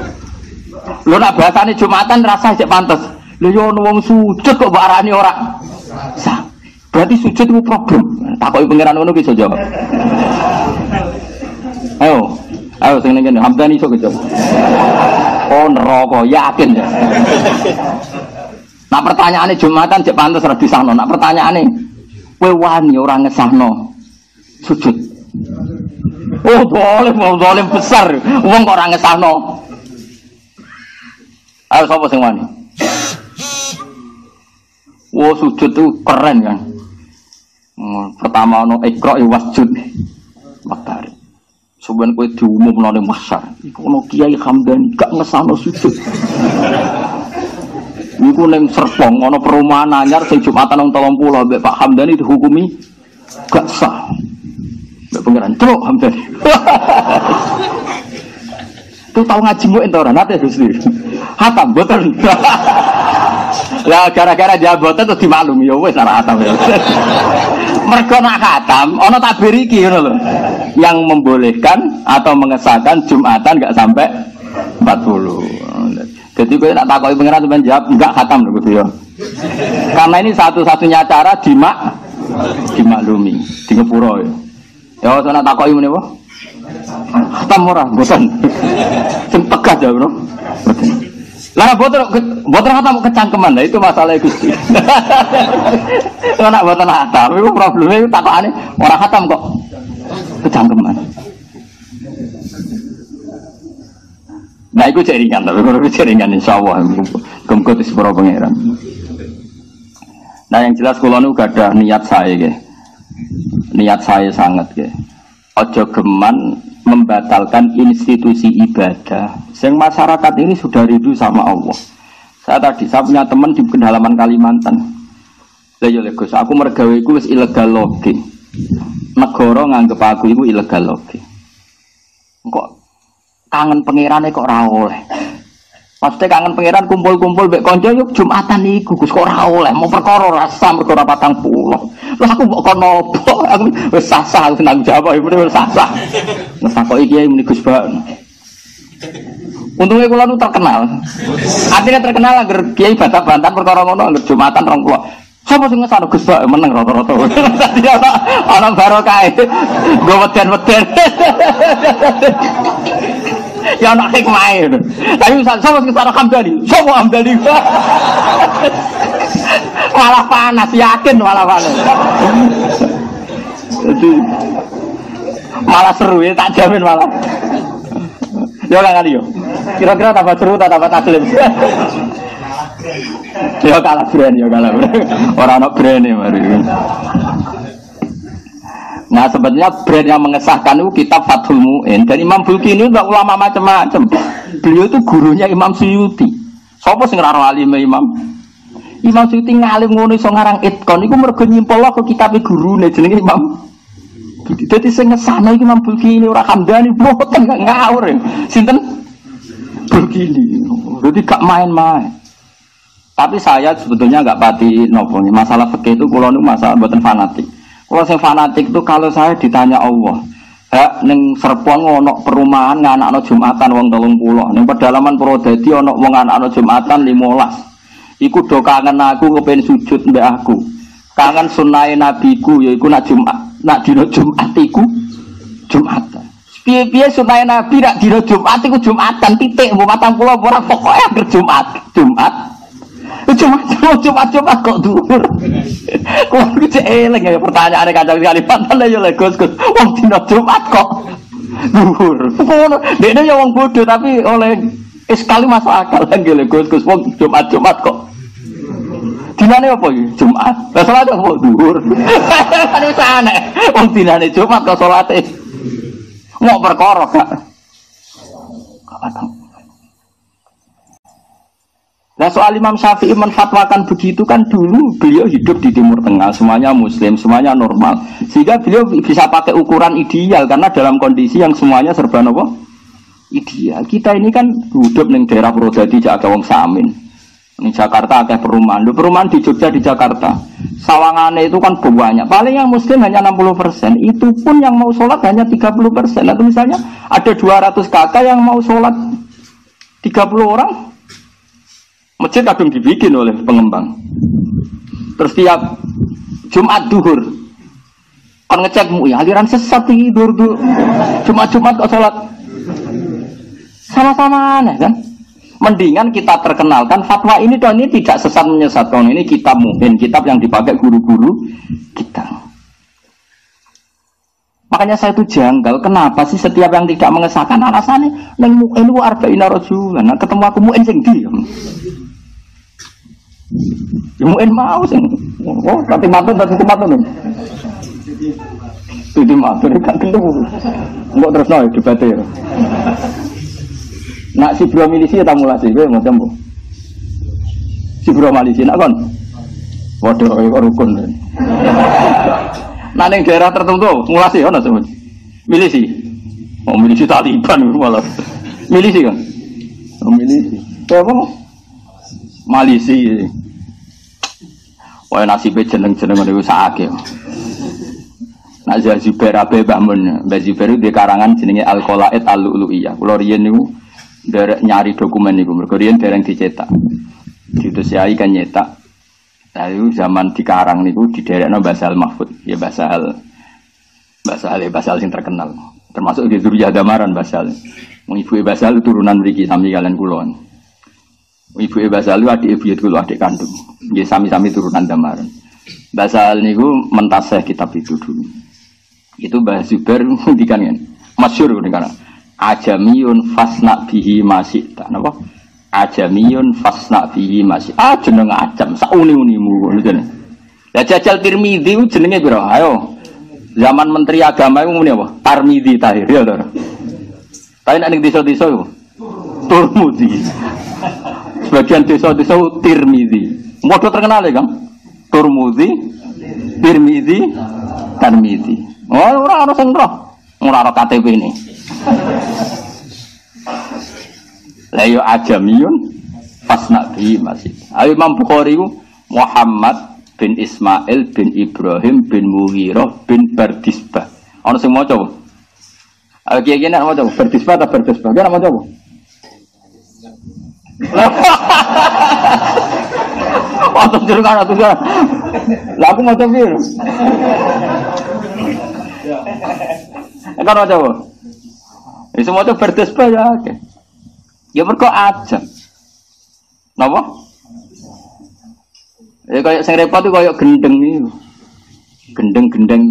[SPEAKER 1] Lho nak bahasane Jumatan rasa cek pantes. Lha ya ono wong sujud kok Mbak Arani ora. Sah. Berarti sujud itu problem. Takoki pangeran ngono ki iso jawab. Ayo sing ngene Hamdani iso kejawab. Oh neraka yakin ya. Nah pertanyaane Jumatan cek pantes ora disahno. Nah pertanyaane kowe wani ora ngesahno sujud. Oh boleh besar. Wong kok ora ngesahno. Ayo sapa sing wani? Oh sujud itu keren kan. Pertama ono ikra wasjud. Matahari. Sebenarnya kowe diumumno ning masyar. Iku ono Kiai Hamdani gak ngesahno sujud. Iku ning Serpong ono perumahan anyar sing Jumatan nang 30 mbek Pak Hamdani dihukumi gak sah. Mbek pengiran truk Hamdani. Tuh tau ngaji muin to ora nate Gusti. Hatam boten. Lah gara-gara dia boten terus dimaklumi ya wis ora hatam ya. Mergo nak khatam ana takbir iki ngono lho. Yang membolehkan atau mengesahkan Jumatan enggak sampai 40. Jadi kowe nak takoki pengiran sampean jawab enggak khatam lho gitu ya. Karena ini satu-satunya cara dimaklumi, di ngepuro ya. Ya ana takoki meneh apa? Khatam ora boten. Sing tegas ya, Bro. Boten. Lah boten khatam kecangkeman. Lah itu masalah Gusti. Ora boten khatam, iku probleme takokane ora khatam kok. Kecangkeman. Nah, itu jaringan, tapi kalau jaringan insyaallah gemgot sepuro pangeran. Nah, yang jelas kula niku gadah niat saya nggih. Niat saya sangat nggih. Aja geman membatalkan institusi ibadah. Sing masyarakat ini sudah rindu sama Allah. Saya punya teman di pedalaman Kalimantan. Lah ya Gus, aku mergawe iku wis ilegal loge. Negara nganggep aku iku ilegal loge. Kok kangen pangerane kok ora oleh. Pasti kangen pangeran kumpul-kumpul mbek kanca yo Jumatan iku Gus kok ora oleh. Mau perkara rasa perkara 40. Lah aku mbok kono opo? Aku wis sah-sah aku nang jawab iki wis sah-sah. Wis takoki kiai muni Gus Ba. Untungnya kula nu terkenal. Artinya terkenal agar kiai bantah-bantah perkara ngono agar Jumatan 20. Sapa sing ngesano Gus Ba meneng rata-rata. Dadi ana barokah. Go weden-weden. Ya ana hikmah. Tapi sapa sing ngesano Hamdani? Sapa Hamdani? Malah panas, yakin malah panas. Jadi malah seru ya, tak jamin malah. Ya ora kali yo. Kira-kira tambah seru tambah taklim. Ya kalah brand. Orang nak brand mari. Nah sebetulnya brand yang mengesahkan itu kitab Fathul Mu'in. Dan Imam Bulki ini enggak ulama macam-macam. Beliau itu gurunya Imam Suyuti. Sapa sing ora alime Imam? Imam Suyuti ngalim ngono iso ngarang Itqan iku mergo nyimpulno ke kitabe gurune jenenge Imam. Dadi sing ngesahno iki Imam Bulki ini ora Hamdani mboten ngawur. Sinten? begini. Jadi gak main-main. Tapi saya sebetulnya nggak pati nopo nih. Masalah fikih itu kalau nu masalah buatan fanatik. Kalau saya fanatik itu kalau saya ditanya Allah, neng Serpong ono perumahan nganakno Jumatan wong 30, neng pedalaman Purwodadi ono wong nganakno Jumatan 15. Iku do kangen aku kepen sujud mbek aku. Kangen sunnahe nabiku yaiku nak Jumat, nak dina Jumat iku Jumatan. Piye-piye sunnahe nabi nak dina Jumat iku Jumatan titik mbok 40 ora pokoke anggere Jumat. Jumat kok dhuwur. Kok iki eling ya pertanyaane kadang kali pantan ya lho Gus. Wong dina Jumat kok dhuwur. Ngono, dekne ya wong bodoh tapi oleh sekali masuk akal nggih lho Gus. Wong Jumat kok. Dinane apa iki? Jumat. Lah salat kok dhuwur. Kan wis aneh. Wong dinane Jumat kok salate. Ngok perkara gak. Nah soal Imam Syafi'i menfatwakan begitu kan dulu beliau hidup di Timur Tengah, semuanya Muslim, semuanya normal, sehingga beliau bisa pakai ukuran ideal karena dalam kondisi yang semuanya serba apa? Ideal. Kita ini kan hidup di daerah Purwodadi jaga wong Samin, di Jakarta ada perumahan di Jogja di Jakarta, sawangane itu kan banyak, paling yang Muslim hanya 60%, itu pun yang mau sholat hanya 30%. Atau misalnya ada 200 kakak yang mau sholat 30 orang. Masjid kadang dibikin oleh pengembang. Terus tiap Jumat duhur kan ngecek ya aliran sesat iki duhur. Jumat kok salat. Sama-sama aneh kan? Mendingan kita terkenalkan fatwa ini toh ini tidak sesat menyesatkan, ini kitab muhin, kitab yang dipakai guru-guru kita. Makanya saya itu janggal, kenapa sih setiap yang tidak mengesahkan alasannya neng mu'in wa arba'ina rajulan. Nah, ketemu aku mu'in sing diam. Ya mu'in mau sing. Oh, tapi matun. Jadi matun kan ketemu. Enggak terus no debate ya. Nak si bro milisi ta mulasi kowe macam bu. Si bro milisi nak kon. Waduh kok rukun. Nah, ning daerah tertentu mulasi ono sebut. Milisi. Oh, milisi Taliban malah. Milisi kan. Oh, milisi. Apa? Malisi. Wah, nasibe jeneng-jeneng niku sakake. Nak Zubair ape Mbah Mun. Mbah Zubair di karangan jenenge Al-Qalaid Al-Lu'lu'iyah. Kula riyen niku derek nyari dokumen niku. Mergo riyen dereng dicetak. Diutus Yai kan nyetak. Lalu zaman dikarang niku diderekno Basal Mahfud, ya Basal sing terkenal. Termasuk di Zuriyah Damaran Basal. Ibu Basal turunan mriki sami kalian kula. Ibu Basal itu adik ibu kula, adik kandung. Nggih sami-sami turunan Damaran. Basal niku mentasih kitab itu dulu. Itu Mbah Zubair ngendikan kan. Masyhur ngendikan. Ajamiyun fasna bihi masita. Napa? Ajamiyun fasna bihi masih jeneng ajam sauni-unimu ngono jane. Lah Jajal Tirmidzi jenenge piro? Ayo. Zaman Menteri Agama iku ngene apa? Tarmidzi Tahir ya to. Tapi nek ning desa-desa iku Turmudi. Sebagian desa-desa Tirmidzi. Modho terkenal ya, Kang. Turmudi, Tirmidzi, Tarmidzi. Oh, ora ana sing roh. Ora ana KTP ini. Layo ajamiyun fasna bi masih. Ayo Imam Bukhari Muhammad bin Ismail bin Ibrahim bin Mughirah bin Bardisbah. Ana sing maca apa? Ayo kiye-kiye nek maca Bardisbah ta Bardisbah? Kira maca apa? Waktu jero kan atuh kan. Lah aku maca piye? Kan maca apa? Wis maca Bardisbah ya oke. Ya mergo aja. Napa? Ya kayak sing repot itu kayak gendeng niku. Gendeng-gendeng.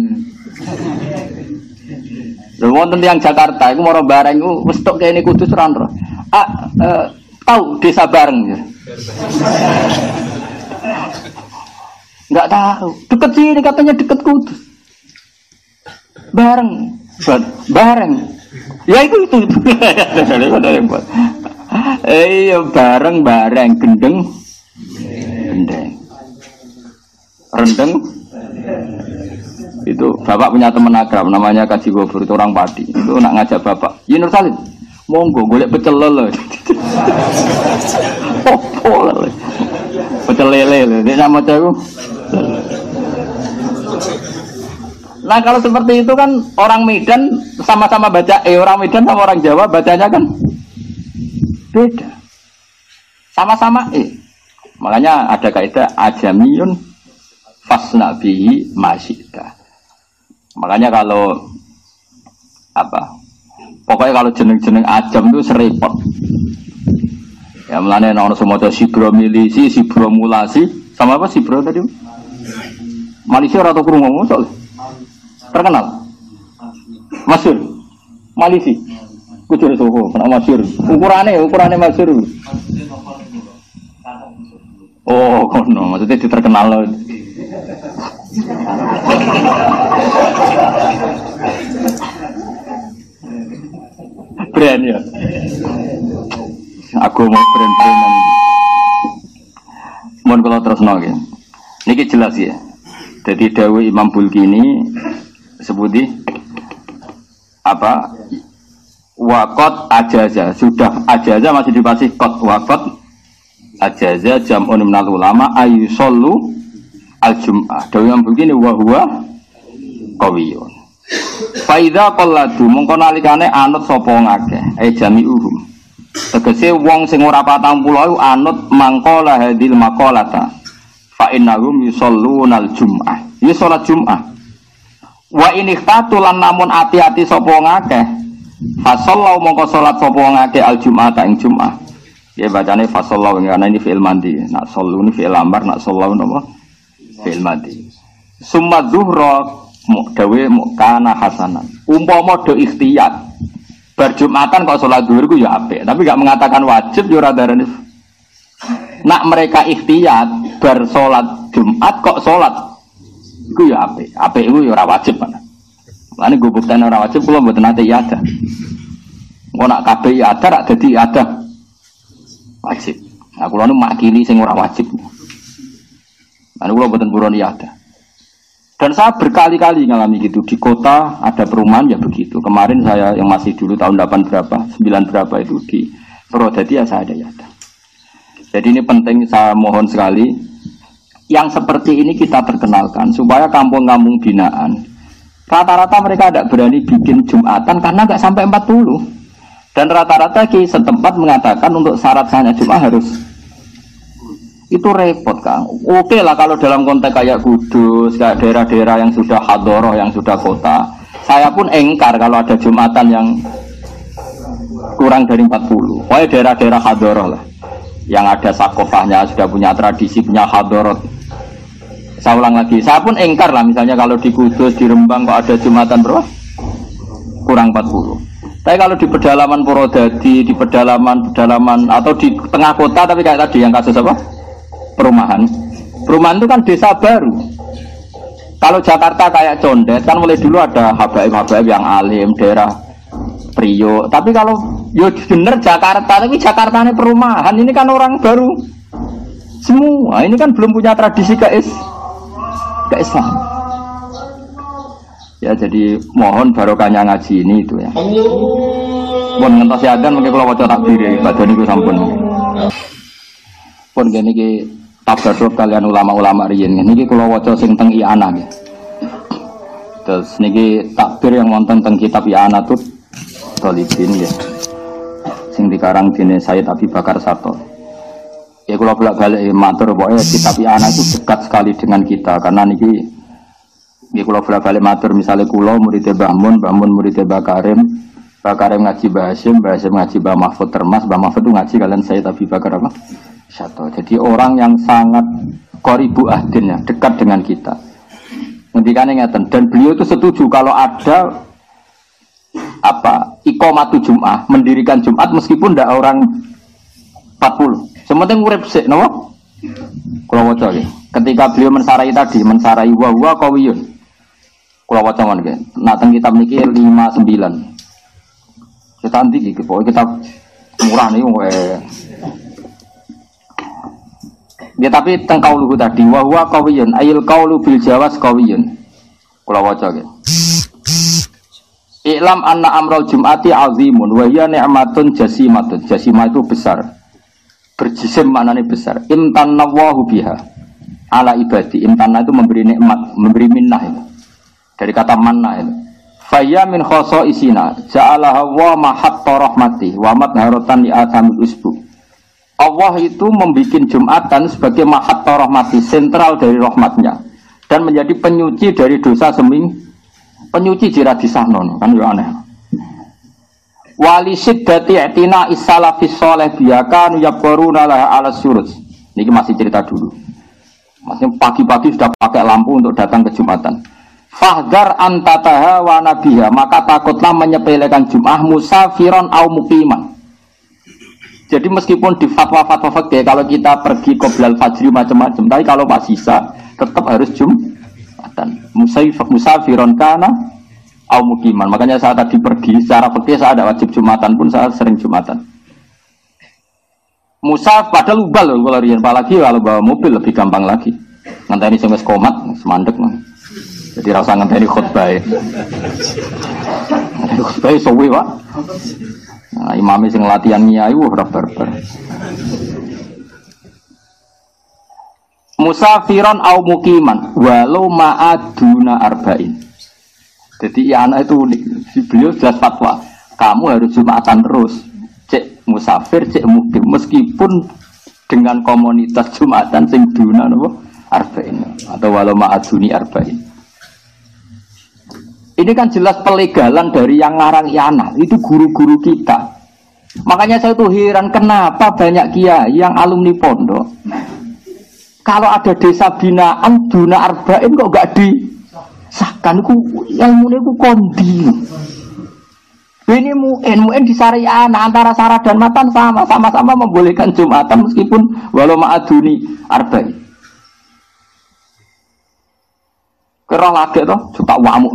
[SPEAKER 1] Lha wonten tiyang Jakarta iku mara bareng iku wis tok kene Kudus ora ora. Tahu desa bareng ya. Enggak tahu. Deket sini katanya deket Kudus. Bareng. Ya itu. Iya bareng gendeng rendeng itu bapak punya teman akrab namanya Kaji Gofur itu orang Padi itu nak ngajak bapak ya Nur Salim Monggo golek pecel lele. Opo lele. Pecel lele lho, nek sama aku. Nah kalau seperti itu kan orang Medan sama-sama baca orang Medan sama orang Jawa bacanya kan beda. Sama-sama Makanya ada kaidah ajamiyun fasna bihi masyita. Makanya kalau pokoknya kalau jeneng-jeneng ajam itu serempet. Ya mulane ana semoco sibro milisi, sibro mulasi, sama apa sibro tadi? Malaysia ora tau krungu soal. Terkenal. Masyhur. Malisi. Kudu soko, kena masyhur. Ukurane masyhur. Oh, kono, maksudnya terkenal loh. Brand ya. Aku mau brand-brandan. Mohon kalau terus nol. Niki jelas ya. Jadi dawuh Imam Bulkini sebuti waqat ajaza, sudah ajaza masih dipasih qat waqat ajaza jam'un minal ulama ayusallu al-jum'ah. Dawuh Imam Bulkini wa huwa qawiyun. Fa idza qalladu mongko nalikane anut sapa ngakeh jami'uhum. Tegese wong sing ora 40 iku anut mangqala hadil maqalata. Fa innahum yusalluna al-jum'ah. Ya salat Jum'ah. Wa in ikhtatu lan namun ati-ati sapa ngakeh. Fa sallau mongko salat sapa ngakeh al-jum'ah ta ing Jum'ah. Ya bacane fa sallau ngene ini fi'il mandi. Nak sallu ni fi'il amar, nak sallau napa? Fi'il mandi. Summa dzuhra dawe kana hasanan. Umpama do ikhtiyat. Bar Jumatan kok salat zuhur ku ya apik, tapi enggak mengatakan wajib ya ora darane. Nak mereka ikhtiyat bar salat Jumat kok salat iku ya apik. Apik iku ya ora wajib kan. Lane go bukten ora wajib kula mboten nate ya ada. Engko nak kabeh ya ada rak dadi ada wajib. Nah kula nu makili sing ora wajib. Lane kula mboten buron ya ada. Dan saya berkali-kali ngalami gitu di kota ada perumahan ya begitu. Kemarin saya yang masih dulu tahun 8 berapa, 9 berapa itu di Purwodadi ya saya ada ya. Jadi ini penting, saya mohon sekali yang seperti ini kita perkenalkan supaya kampung-kampung binaan rata-rata mereka tidak berani bikin Jumatan karena nggak sampai 40. Dan rata-rata ki setempat mengatakan untuk syarat sahnya Jumat harus itu repot Kang. Oke lah kalau dalam konteks kayak Kudus, kayak daerah-daerah yang sudah hadoroh, yang sudah kota. Saya pun engkar kalau ada Jumatan yang kurang dari 40. Pokoknya daerah-daerah hadoroh lah, yang ada sakofahnya, sudah punya tradisi, punya hadorot. Saya ulang lagi, saya pun engkar lah misalnya kalau di Kudus, di Rembang kok ada Jumatan berapa? Kurang 40. Tapi kalau di pedalaman Purwodadi, di pedalaman atau di tengah kota, tapi kayak tadi yang kasus apa? Perumahan itu kan desa baru. Kalau Jakarta kayak Condet kan mulai dulu ada habaib-habaib yang alim, daerah Priok. Tapi kalau yo bener Jakarta, tapi Jakarta ini perumahan, ini kan orang baru semua. Ini kan belum punya tradisi ke Islam. Ya jadi mohon barokahnya ngaji ini itu ya. Pun ngentos yadan mungkin kalau waca takbir ya, badan itu sampun. Pun gini ki tabarruk kalian ulama-ulama riyen niki kula waca sing teng I'anah nggih. Terus niki takbir yang wonten teng kitab I'anatut Thalibin nggih. Sing dikarang dene Sayyid Abi Bakar Sato. Ya kula bolak-balik matur pokoke kitab I'anah itu dekat sekali dengan kita karena niki nggih kula bolak-balik matur misale kula murid Mbah Mun murid Mbah Karim ngaji Mbah Hasyim ngaji Mbah Mahfud Termas, Mbah Mahfud itu ngaji kalian Sayyid Abi Bakar apa? Satu. Jadi orang yang sangat qoribu ahdin ya, dekat dengan kita. Ngendikane ngeten dan beliau itu setuju kalau ada iqamatu Jum'ah, mendirikan Jumat meskipun ndak orang 40. Sementing urip sik napa? Kula waca nggih. Ketika beliau mensarai wa huwa qawiyun. Kula waca mawon nggih. Nak teng kitab niki 59. Kita anti iki pokoke kitab murah niku ya tapi teng kauluhu tadi wa huwa qawiyun ayil qaulu bil jawaz qawiyun. Kula waca nggih. I'lam anna amral jum'ati azimun wa hiya ni'matun jasimatun. Jasimah itu besar. Berjisim maknanya besar. Imtanallahu biha ala ibadi. Imtanna itu memberi nikmat, memberi minnah itu. Dari kata manna itu. Faya min khosoisina ja'alaha wa mahatta rahmati wa madharatan li atamil usbu. Allah itu membuat Jumatan sebagai mahatta rahmati, sentral dari rahmatnya, dan menjadi penyuci dari dosa penyuci jiradisahnon, kan ya aneh. Wali siddati i'tina is-salafis sholeh biaka nuyabbaruna laha ala surus. Ini masih cerita dulu. Masih pagi-pagi sudah pakai lampu untuk datang ke Jumatan. Fahdar antataha wa nabiha, maka takutlah menyepelekan Jum'ah musafiron au muqiman. Jadi meskipun di fatwa-fatwa fikih kalau kita pergi qoblal fajri macam-macam, tapi kalau pas sisa tetap harus Jum'atan. Musafiron kana au muqiman. Makanya saya tadi pergi secara fikih saya ada wajib Jum'atan pun saya sering Jum'atan. Musaf padahal ubal loh kalau rian, apalagi kalau bawa mobil lebih gampang lagi. Ngenteni sing wis komat, semandek mah. Jadi rasa ngenteni khutbah ya. Khutbah suwi, Pak. Nah, imame sing latihan nyai ora barbar. Musafiron au muqiman walau ma'aduna arba'in. Jadi anak itu unik. Beliau jelas fatwa. Kamu harus Jumatan terus. Cek musafir, cek mukim. Meskipun dengan komunitas Jumatan sing duna napa arba'in atau walau ma'aduni arba'in. Ini kan jelas pelegalan dari yang larang iana. Itu guru-guru kita. Makanya saya tuh heran kenapa banyak kiai yang alumni pondok. Kalau ada desa binaan duna arba'in kok gak disahkan. Ilmunya itu kondi. Ini mu'in di syariana antara syarat dan matan sama-sama membolehkan Jumatan meskipun walau ma'aduni arba'in. Kerah lagi toh suka wamuk.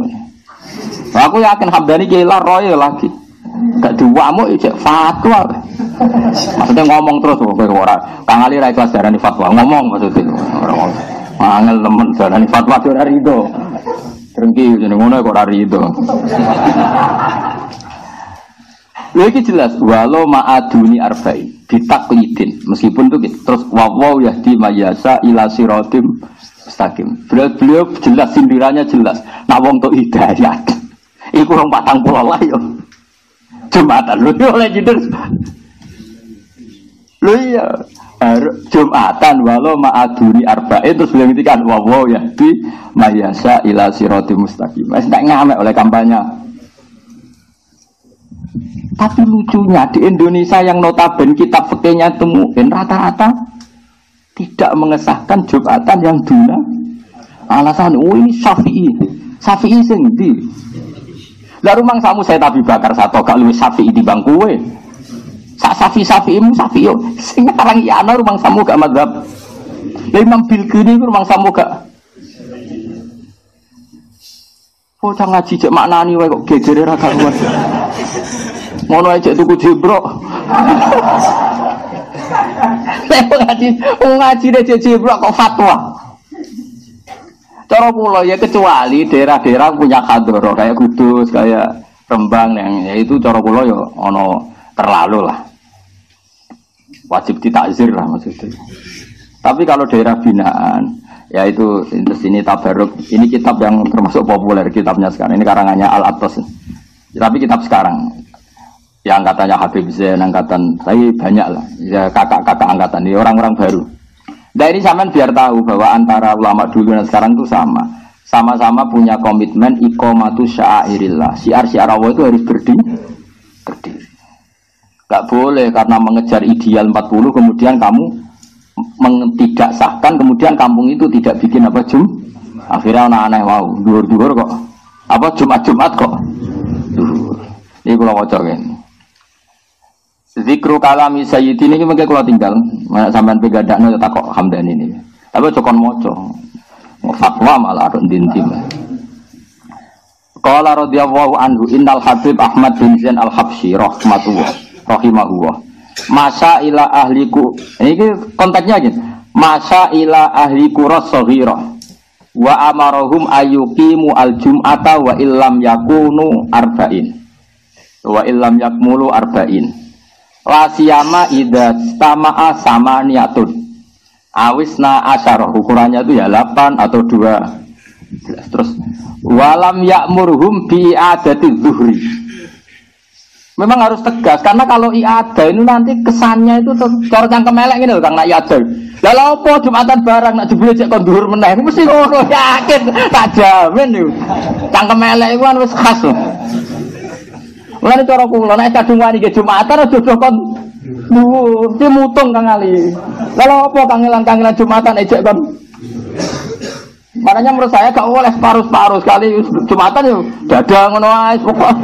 [SPEAKER 1] Aku yakin Hamdani kira roy lagi. Gak diwamuk cek fatwa. Maksudnya ngomong terus kowe ora. Kang Ali ra ikhlas darani fatwa, ngomong maksudnya. Ora ngomong. Angel temen darani fatwa ora rido. Drengki jeneng ngono kok ora rido. Lha iki jelas walau ma'aduni arba'in ditaklidin. Meskipun itu terus wawaw yahdi mayasa ila siratim mustaqim. Beliau jelas sindirannya jelas. Nak wong tok hidayat. Iku rong 40 lah yo. Jumatan lho oleh gitu. Lho iya. Jumatan walau ma'aduni arba'in terus beliau ngendikan wawaw yahdi mayasa ila siratim mustaqim. Wis tak ngamek oleh kampanye. Tapi lucunya di Indonesia yang notabene kitab fikihnya temuin rata-rata tidak mengesahkan Jumatan yang duna. Alasan ini Syafi'i sing ndi? Lah rumang samu saya Abi Bakar satu gak luwih Syafi'i timbang kowe. Sak Syafi'imu Syafi'i yo sing aran ya ana rumang samu gak mazhab. Lah Imam Bilqini rumang samu gak. Bocah ngaji cek maknani wae kok gegere ra karuan. Ngono ae cek tuku jebrok. Ngaji deh jebrok kok fatwa. Cara kula ya kecuali daerah-daerah punya hadroh kayak Kudus, kayak Rembang yang ya itu cara kula ya ana terlalu lah. Wajib ditakzir lah maksudnya. Tapi kalau daerah binaan ya itu sini tabaruk. Ini kitab yang termasuk populer kitabnya sekarang. Ini karangannya Al-Attas. Tapi kitab sekarang yang angkatannya Habib Zain, angkatan saya banyak lah. Ya kakak-kakak angkatan ini orang-orang baru. Nah ini sampean biar tahu bahwa antara ulama dulu dan sekarang itu sama-sama punya komitmen iqamatu sya'airillah. Syiar-syiar Allah itu harus berdiri. Gak boleh karena mengejar ideal 40 kemudian kamu tidak sahkan kemudian kampung itu tidak bikin apa akhirnya aneh mau duhur-duhur kok apa Jumat kok duhur. Ini kalau wajah ini zikru kalami sayyidi ini mungkin kalau tinggal sampean pegadaknya tak kok Hamdani ini tapi cokon moco fatwa malah dintim. Qala radhiyallahu anhu innal Habib Ahmad bin Zain al-Habsyi rahimahullah masa ila ahliku ini konteksnya aja masa ila ahliku rasaghirah Wa amarahum ayyuqimu al-jum'ata wa illam yakunu arba'in. Wa illam yakmulu arba'in. La siyama idza stama'a samaniyatun. Awisna asyara, ukurannya itu ya 8 atau 2. Terus walam ya'murhum bi adati zuhri. Memang harus tegas karena kalau iada ini nanti kesannya itu cara cangkem elek ngene lho Kang nak iada. Lah lha opo Jumatan barang nak jebule cek kon dhuwur meneh mesti ngono yakin tak jamin yo. Cangkem elek iku kan wis khas lho. Mulane cara kula nek kadung wani nggih Jumatan aja kon mesti mutung Kang Ali. Lah lha opo kangelan-kangelan Jumatan ejek kon. Makanya menurut saya gak oleh separuh-separuh sekali Jumatan yo dada ngono ae pokok.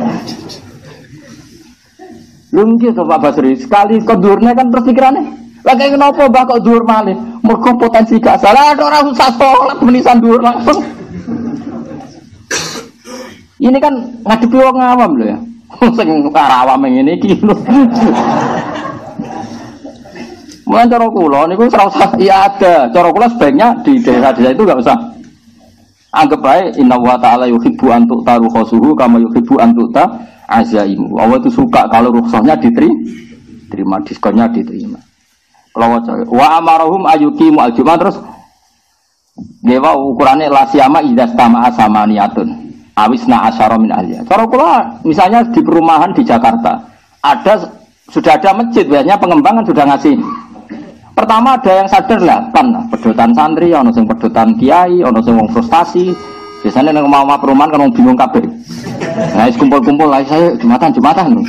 [SPEAKER 1] Lungki to Pak Basri, sekali kedurne kan terus pikirannya. Lagi kenapa Mbah kok dhuwur malih? Mergo potensi gak salah ora usah salat menisan dhuwur langsung. Ini kan ngadepi wong awam lho ya. Sing awam ngene iki lho. Mulane cara kula niku ora usah iya ada. Cara kula sebaiknya di desa-desa itu enggak usah. Anggap baik inna wa ta'ala yuhibbu an tu'taru khasuhu kama yuhibbu an tu'ta azaimu. Allah itu suka kalau rukhsahnya diterima, diskonnya diterima. Kalau wa amarahum ayyuqimu al-jum'ah terus dewa ukurannya la siyama idza stama'a samaniyatun. Awisna asyara min ahliya. Cara kula misalnya di perumahan di Jakarta sudah ada masjid, biasanya pengembangan sudah ngasih. Pertama ada yang sadar lah, pedotan santri, ono sing pedotan kiai, ono sing wong frustasi. Biasanya nang omah perumahan kan wong bingung kabeh. Nah, kumpul-kumpul lah saya Jumatan.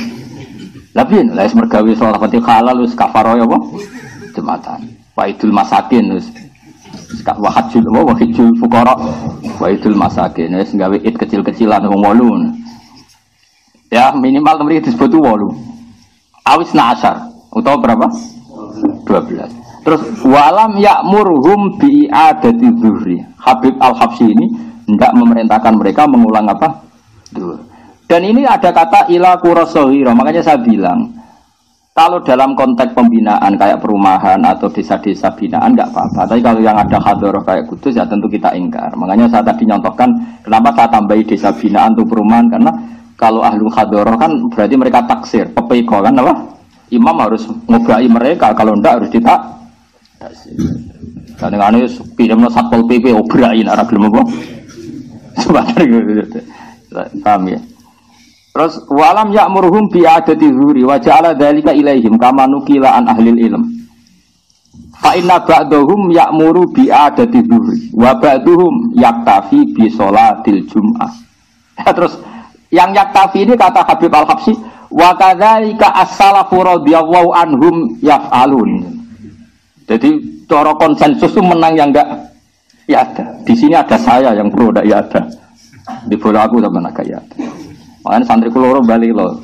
[SPEAKER 1] Lah piye? Lah wis mergawe salat halal wis kafaroh apa? Jumatan. Waidul masakin wis wahidul fuqara, waidul masakin wis gawe id kecil-kecilan wong 8. Ya, minimal mriki disebut 8. Awis na asyar utawa berapa? 12. Terus walam ya'murhum bi adati zuhri. Habib Al-Habsyi ini tidak memerintahkan mereka mengulang apa? Zuhur. Dan ini ada kata ila qurasohira. Makanya saya bilang kalau dalam konteks pembinaan kayak perumahan atau desa-desa binaan enggak apa-apa. Tapi kalau yang ada hadroh kayak Kudus ya tentu kita ingkar. Makanya saya tadi nyontohkan kenapa saya tambahi desa binaan untuk perumahan karena kalau ahlu hadroh kan berarti mereka taksir, pepeko kan apa? Imam harus ngobai mereka, kalau enggak harus ditak. Kadang-kadang kirimnya Satpol PP obrain arah gelem apa? Sebentar gitu. Paham ya? Terus walam ya'murhum bi adati zuhri wa ja'ala dzalika ilaihim kama nukila an ahlil ilm. Fa inna ba'dahum ya'muru bi adati zuhri wa ba'duhum yaktafi bi sholatil jum'ah. Terus yang yaktafi ini kata Habib Al-Habsyi wa kadzalika as-salafu radhiyallahu anhum yaf'alun. Jadi cara konsensus itu menang yang enggak ya ada. Di sini ada saya yang pro ndak ya ada. Di bola aku sama nak ya ada. Makanya santri kula bali lho,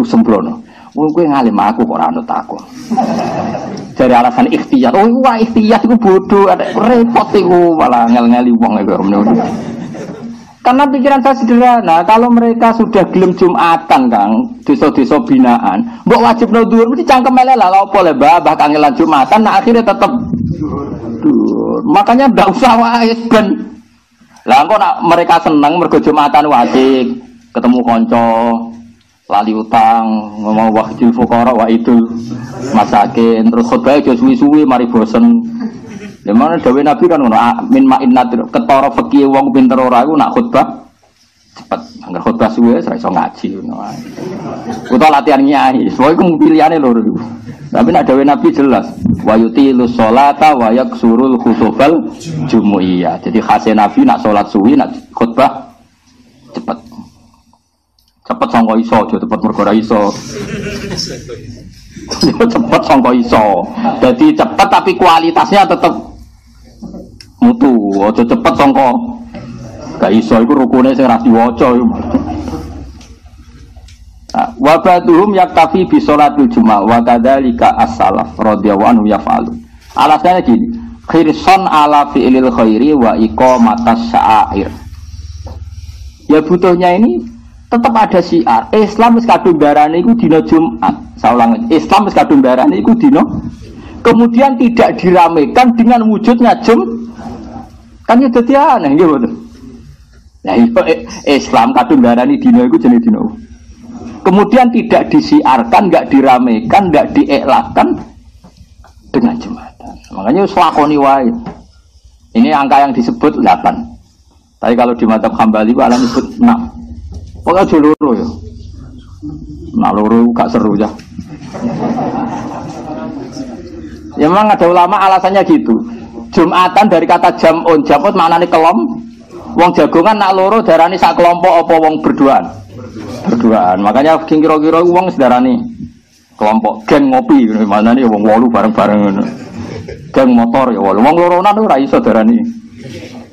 [SPEAKER 1] sembrono. Wong kowe ngalim aku kok ora anut aku. Dari alasan ikhtiyar. Oh, wah ikhtiyar iku bodoh, ada repot iku malah ngel-ngeli wong iku. Karena pikiran saya sederhana, kalau mereka sudah gelem Jumatan Kang, desa-desa binaan, mbok wajib no dhuwur mesti cangkem elek lah apa le Mbah kangelan Jumatan, nah akhirnya tetap dhuwur. Makanya ndak usah wae ben. Lah engko nak mereka seneng mergo Jumatan wajib, ketemu kanca, lali utang, ngomong wahidul fuqara wa idul masakin, terus khotbah aja suwi-suwi mari bosen. Ya mana dawuh Nabi kan ngono min ma'innat ketara fikih wong pinter ora iku nak khutbah cepet angger khutbah suwe ora iso ngaji ngono ae. Utawa latihan nyai, soe ku pilihane loro iku. Tapi nak dawuh Nabi jelas wa yutilus sholata wa yaksurul khutbal jumu'iyah. Jadi khase Nabi nak salat suwi nak khutbah cepet. Cepet sangko iso aja cepet mergo ora iso. Cepet sangko iso. Jadi cepet tapi kualitasnya tetap mutu, aja cepet sangka gak iso iku rukune sing ra diwaca iku. Wa ba'dhum yaktafi bi sholatil jumat wa kadzalika as-salaf radhiyallahu anhu yaf'alu. Alasannya gini, khirson ala fi'lil khairi wa iqamatas sya'air. Ya butuhnya ini tetap ada syiar. Islam wis kadung darane iku dina Jumat. Saulang Islam wis kadung darane iku dina. Kemudian tidak diramekan dengan wujudnya Kan ya dadi aneh nggih mboten. Lah Islam kadung darani dina iku jenenge dina. Kemudian tidak disiarkan, enggak diramaikan, enggak diiklankan dengan Jumatan. Makanya selakoni wae. Ini angka yang disebut 8. Tapi kalau di mazhab Hambali ku alam disebut 6. Pokoknya aja loro ya. Nah loro gak seru ya. Ya memang ada ulama alasannya gitu. Jumatan dari kata jam'un, jam'un maknane kelom. Wong jagongan nak loro darani sak kelompok apa wong berduaan? Berduaan. Makanya kira-kira wong sedarani kelompok geng ngopi maknane wong 8 bareng-bareng ngono. Geng motor ya 8. Wong loronan ora iso darani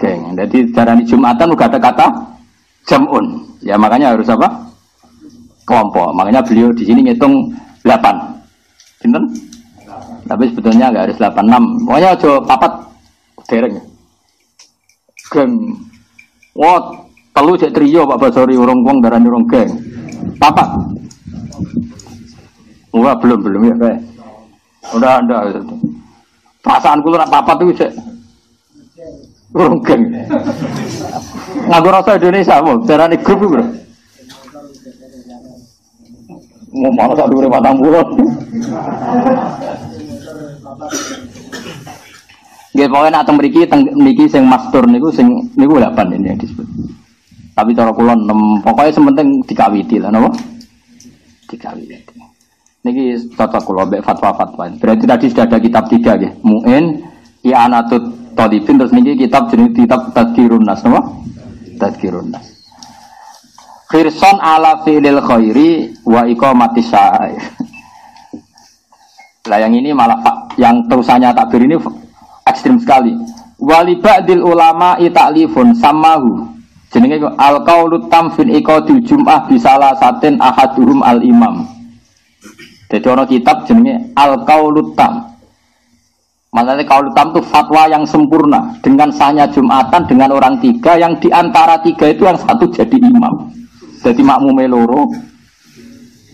[SPEAKER 1] geng. Jadi darani Jumatan uga ada kata jam'un. Ya makanya harus apa? Kelompok. Makanya beliau di sini ngitung 8. Pinten? Tapi sebetulnya enggak harus 8 6. Pokoknya aja papat dereng. Geng. Wah, telu cek trio Pak Basori urung wong darani urung geng. Papat. Wah, belum ya, kayak. Udah ada. Perasaan kula nak papat itu cek urung geng. Nganggo rasa Indonesia mau darani grup itu, Bro. Ngomong sak dhuwure 40. Nggih pokoke nek teng mriki sing mastur niku 8 ini yang disebut. Tapi cara kula 6, pokoke sementing dikawiti lah napa? Dikawiti. Niki cocok kula mbek fatwa-fatwa. Berarti tadi sudah ada kitab 3 nggih. Mu'in, I'anatut Talibin, terus niki kitab jenis kitab Tadhkirun Nas napa? Tadhkirun Nas. Khirson ala fi'lil khairi wa iqamatis sya'air. Lah yang ini malah yang terusannya takbir ini ekstrim sekali. Wali ba'dil ulama ta'lifun samahu. Jenenge al-qaulut tam fil iqadil jum'ah bisalah satin ahaduhum al-imam. Jadi ana kitab jenenge al-qaulut tam. Maksudnya qaulut tam itu fatwa yang sempurna dengan sahnya Jumatan dengan orang 3 yang di antara 3 itu yang satu jadi imam. Jadi makmume loro.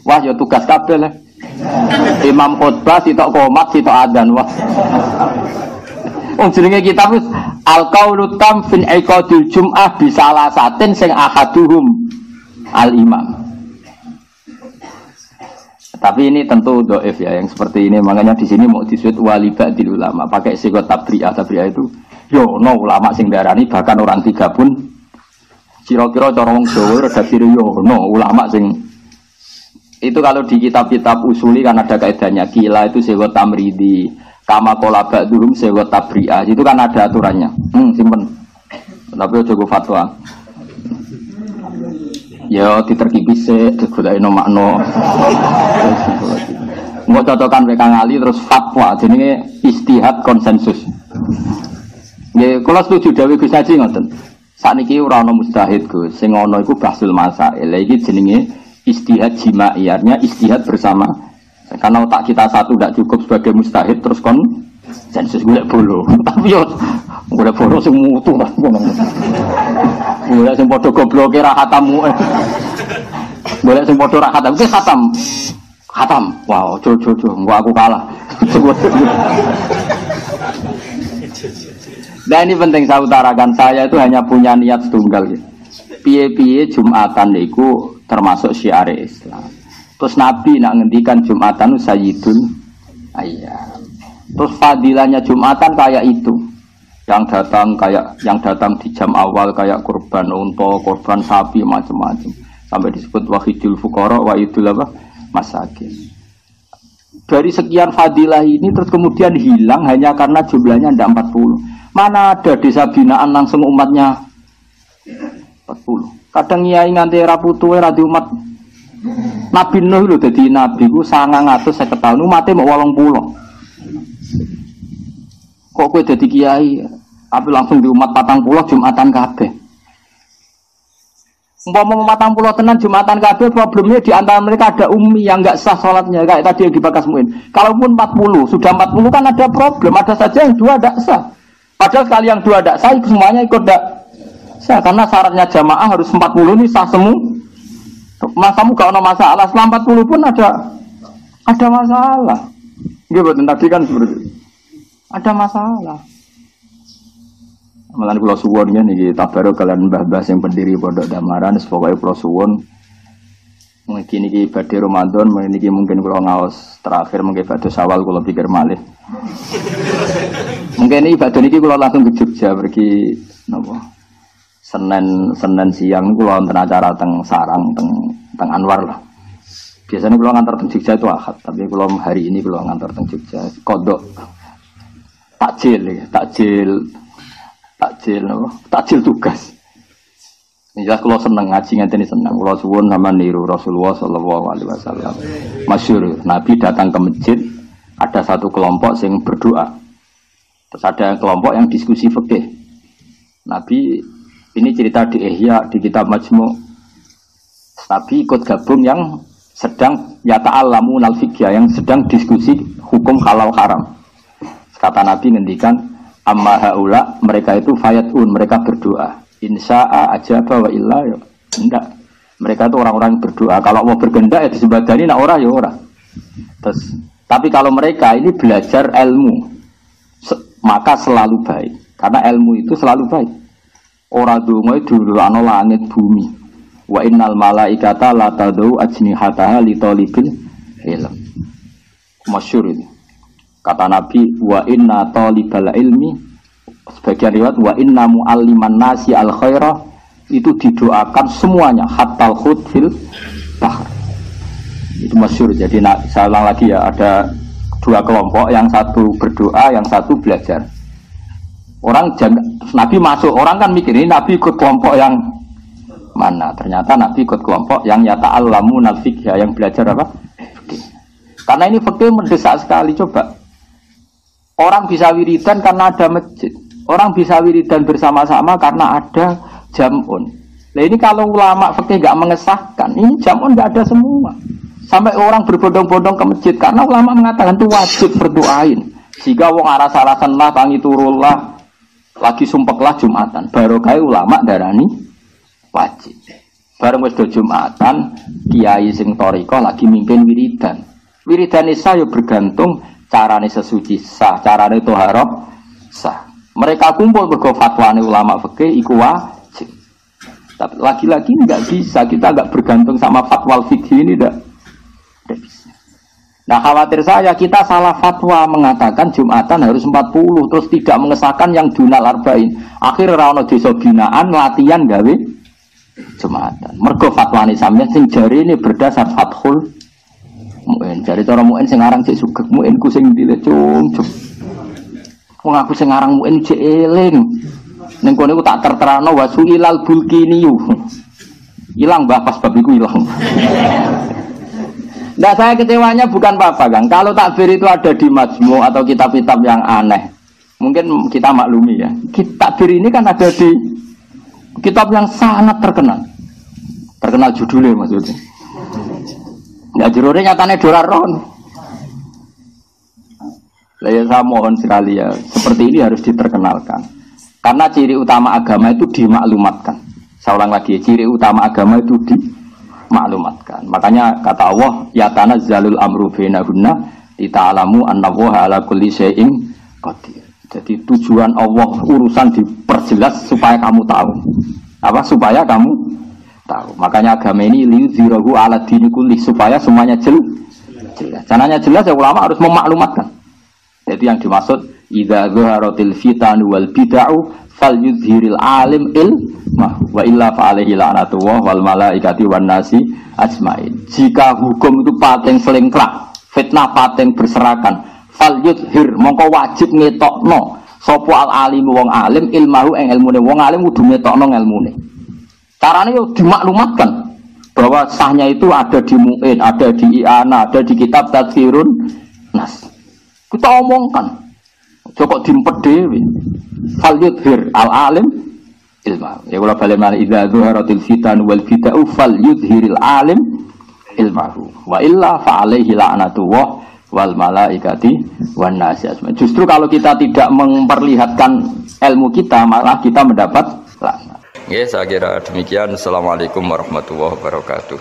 [SPEAKER 1] Wah ya tugas kabeh lah. Imam khutbah sitok qomat sitok adzan wah. Jenenge kitab wis al-qaulu tam fin iqadil jum'ah bisalah satin sing ahaduhum al-imam. Tapi ini tentu dhaif ya yang seperti ini, makanya di sini mau disebut wali ba'dil ulama pakai sigot tabri'ah itu yo no ulama sing darani bahkan orang 3 pun kira-kira cara wong Jawa redaksi yo no ulama sing itu. Kalau di kitab-kitab usuli kan ada kaidahnya kila itu sigot tamridi kama qala ba'dhum sigot tabri'ah itu kan ada aturannya. Simpen. Tapi aja go fatwa. Ya diterkipis digolekno makna. Engko cocokan wek Kang Ali terus fatwa jenenge istihad konsensus. Nggih kula setuju dawuh Gus Haji ngoten. Sakniki ora ana mustahid Gus, sing ana iku bahsul masail. Lah iki jenenge istihad jimaiyarnya istihad bersama. Karena otak kita satu tidak cukup sebagai mustahid terus konsensus golek bolo. Tapi yo golek bolo sing mutu lah ngono. Golek sing padha gobloke ra khatamu. Golek sing padha ra khatam, ki khatam. Khatam. Wow, jojo engko aku kalah. Dan ini penting saya utarakan, saya itu hanya punya niat tunggal gitu. Piye-piye Jumatan niku termasuk syiar Islam. Terus Nabi nak ngendikan Jumatan sayyidul ayyam. Terus fadilahnya Jumatan kayak itu. Yang datang di jam awal kayak kurban unta, kurban sapi macam-macam. Sampai disebut wahidul fuqara wa idul apa? Masakin. Dari sekian fadilah ini terus kemudian hilang hanya karena jumlahnya tidak 40. Mana ada desa binaan langsung umatnya 40. Kadang nyai nganti era putu era di umat. Nabi Nuh lho dadi nabi ku 950 tahun umate mau 80. Kok kowe dadi kiai tapi langsung di umat 40 Jumatan kabeh. Umpama 40 tenan Jumatan kabeh problemnya di antara mereka ada ummi yang enggak sah salatnya kayak tadi yang dibahas Muin. Kalaupun 40 sudah 40 kan ada problem, ada saja yang 2 enggak sah. Padahal sekali yang 2 tidak sah, semuanya ikut tidak sah. Karena syaratnya jamaah harus 40 ini sah semua. Kamu gak ada masalah, setelah 40 pun ada masalah. Gitu, tadi kan seperti itu. Ada masalah. Malah kula suwun ya niki tabarok kalian mbah-mbah sing pendiri Pondok Damaran pokoke kula suwun mungkin niki badhe Ramadan niki mungkin kula ngaos terakhir mungkin badhe Syawal kula pikir malih. Mungkin iki badhe niki kula langsung ke Jogja pergi napa Senin siang kula wonten acara teng Sarang teng Anwar lah. Biasanya kula ngantar teng Jogja itu Ahad, tapi kula hari ini kula ngantar teng Jogja kodok takjil tugas. Ini jelas kalau seneng ngaji ngene seneng. Kalau suwun sama niru Rasulullah sallallahu alaihi wasallam. Masyhur, Nabi datang ke masjid, ada satu kelompok yang berdoa. Terus ada kelompok yang diskusi fikih. Nabi ini cerita di Ihya di kitab Majmu'. Nabi ikut gabung yang sedang yata'allamu al-fiqh, yang sedang diskusi hukum halal haram. Kata Nabi ngendikan amma haula, mereka itu fayatun, mereka berdoa. Insya'a ajaba wa illa ya. Enggak. Mereka itu orang-orang yang berdoa. Kalau mau bergendak ya disebadani, nak ora ya ora. Terus, tapi kalau mereka ini belajar ilmu, maka selalu baik. Karena ilmu itu selalu baik. Ora donga dulu ana langit bumi. Wa innal malaikata la tadau ajnihataha li talibil ilm. Masyhur itu. Kata Nabi, wa inna talibal ilmi, sebagian riwayat, wa inna mu'alliman nasi al khairah, itu didoakan semuanya, hatta al-khud fil bahr. Itu masyhur. Jadi saya ulang lagi ya, ada dua kelompok, yang satu berdoa, yang satu belajar. Nabi masuk, orang kan mikir, ini Nabi ikut kelompok yang mana? Ternyata Nabi ikut kelompok yang yata'allamu al-fiqh, yang belajar apa? Fikih. Karena ini fikih mendesak sekali, coba. Orang bisa wiridan karena ada masjid. Orang bisa wiridan bersama-sama karena ada jam'un. Nah ini kalau ulama fikih enggak mengesahkan, ini jam'un enggak ada semua. Sampai orang berbondong-bondong ke masjid karena ulama mengatakan itu wajib berdoain. Jika wong aras-arasan lah tangi turullah lagi sumpeklah Jumatan. Barokah ulama darani wajib. Bareng wis do Jumatan, kiai sing thariqah lagi mimpin wiridan. Wiridan isa yo bergantung carane sesuci sah, carane thaharah sah. Mereka kumpul mergo fatwane ulama fikih iku wajib. Tapi lagi-lagi enggak bisa, kita enggak bergantung sama fatwa fikih ini enggak bisa. Nah, khawatir saya kita salah fatwa mengatakan Jumatan harus 40 terus tidak mengesahkan yang dunal arba'in. Akhir ora ono desa binaan latihan gawe Jumatan. Mergo fatwane sampeyan sing jare ini berdasar Fathul Mu'in. Jadi cara Mu'in sing aran cek sugih, Mu'in ku sing dile cung. Wong aku sing aran Mu'in cek eling. Ning kene ku tak terterano wasuilal bulkiniyu. Hilang mbah pas bab iku hilang. Nah, saya kecewanya bukan apa-apa, Kang. Kalau takbir itu ada di Majmu' atau kitab-kitab yang aneh. Mungkin kita maklumi ya. Takbir ini kan ada di kitab yang sangat terkenal. Terkenal judulnya maksudnya. Ya jurune nyatane doraron. Lah ya saya mohon sekali ya, seperti ini harus diterkenalkan. Karena ciri utama agama itu dimaklumatkan. Saya ulang lagi, ciri utama agama itu dimaklumatkan. Makanya kata Allah, ya tanazzalul amru bainahunna lita'lamu annallaha ala kulli syai'in qadir. Jadi tujuan Allah urusan diperjelas supaya kamu tahu. Apa? Supaya kamu tahu. Makanya agama ini liyuzhirahu ala dini kulli, supaya semuanya jelas. Caranya jelas ya ulama harus memaklumatkan. Jadi yang dimaksud idza zaharatil fitan wal bid'ah falyuzhiril alim ilmah wa illa fa alaihi la'natullah wal malaikati wan nasi ajmain. Jika hukum itu pating selingklak, fitnah pating berserakan, falyuzhir mongko wajib ngetokno sapa al alim wong alim ilmahu ing ilmune wong alim kudu ngetokno ilmune. Caranya yo dimaklumatkan bahwa sahnya itu ada di Mu'in, ada di I'ana, ada di kitab Tadhkirun Nas. Kita omongkan. Joko dimpet dhewe. Fal yudhir al-alim ilma. Ya kula bali malih idza zuharatil fitan wal bid'ah fal yudhiril alim ilmahu. Wa illa fa alaihi la'natullah wal malaikati wan nasi ajmain. Justru kalau kita tidak memperlihatkan ilmu kita, malah kita mendapat laknat.
[SPEAKER 2] Ya, saya kira demikian. Assalamualaikum warahmatullahi wabarakatuh.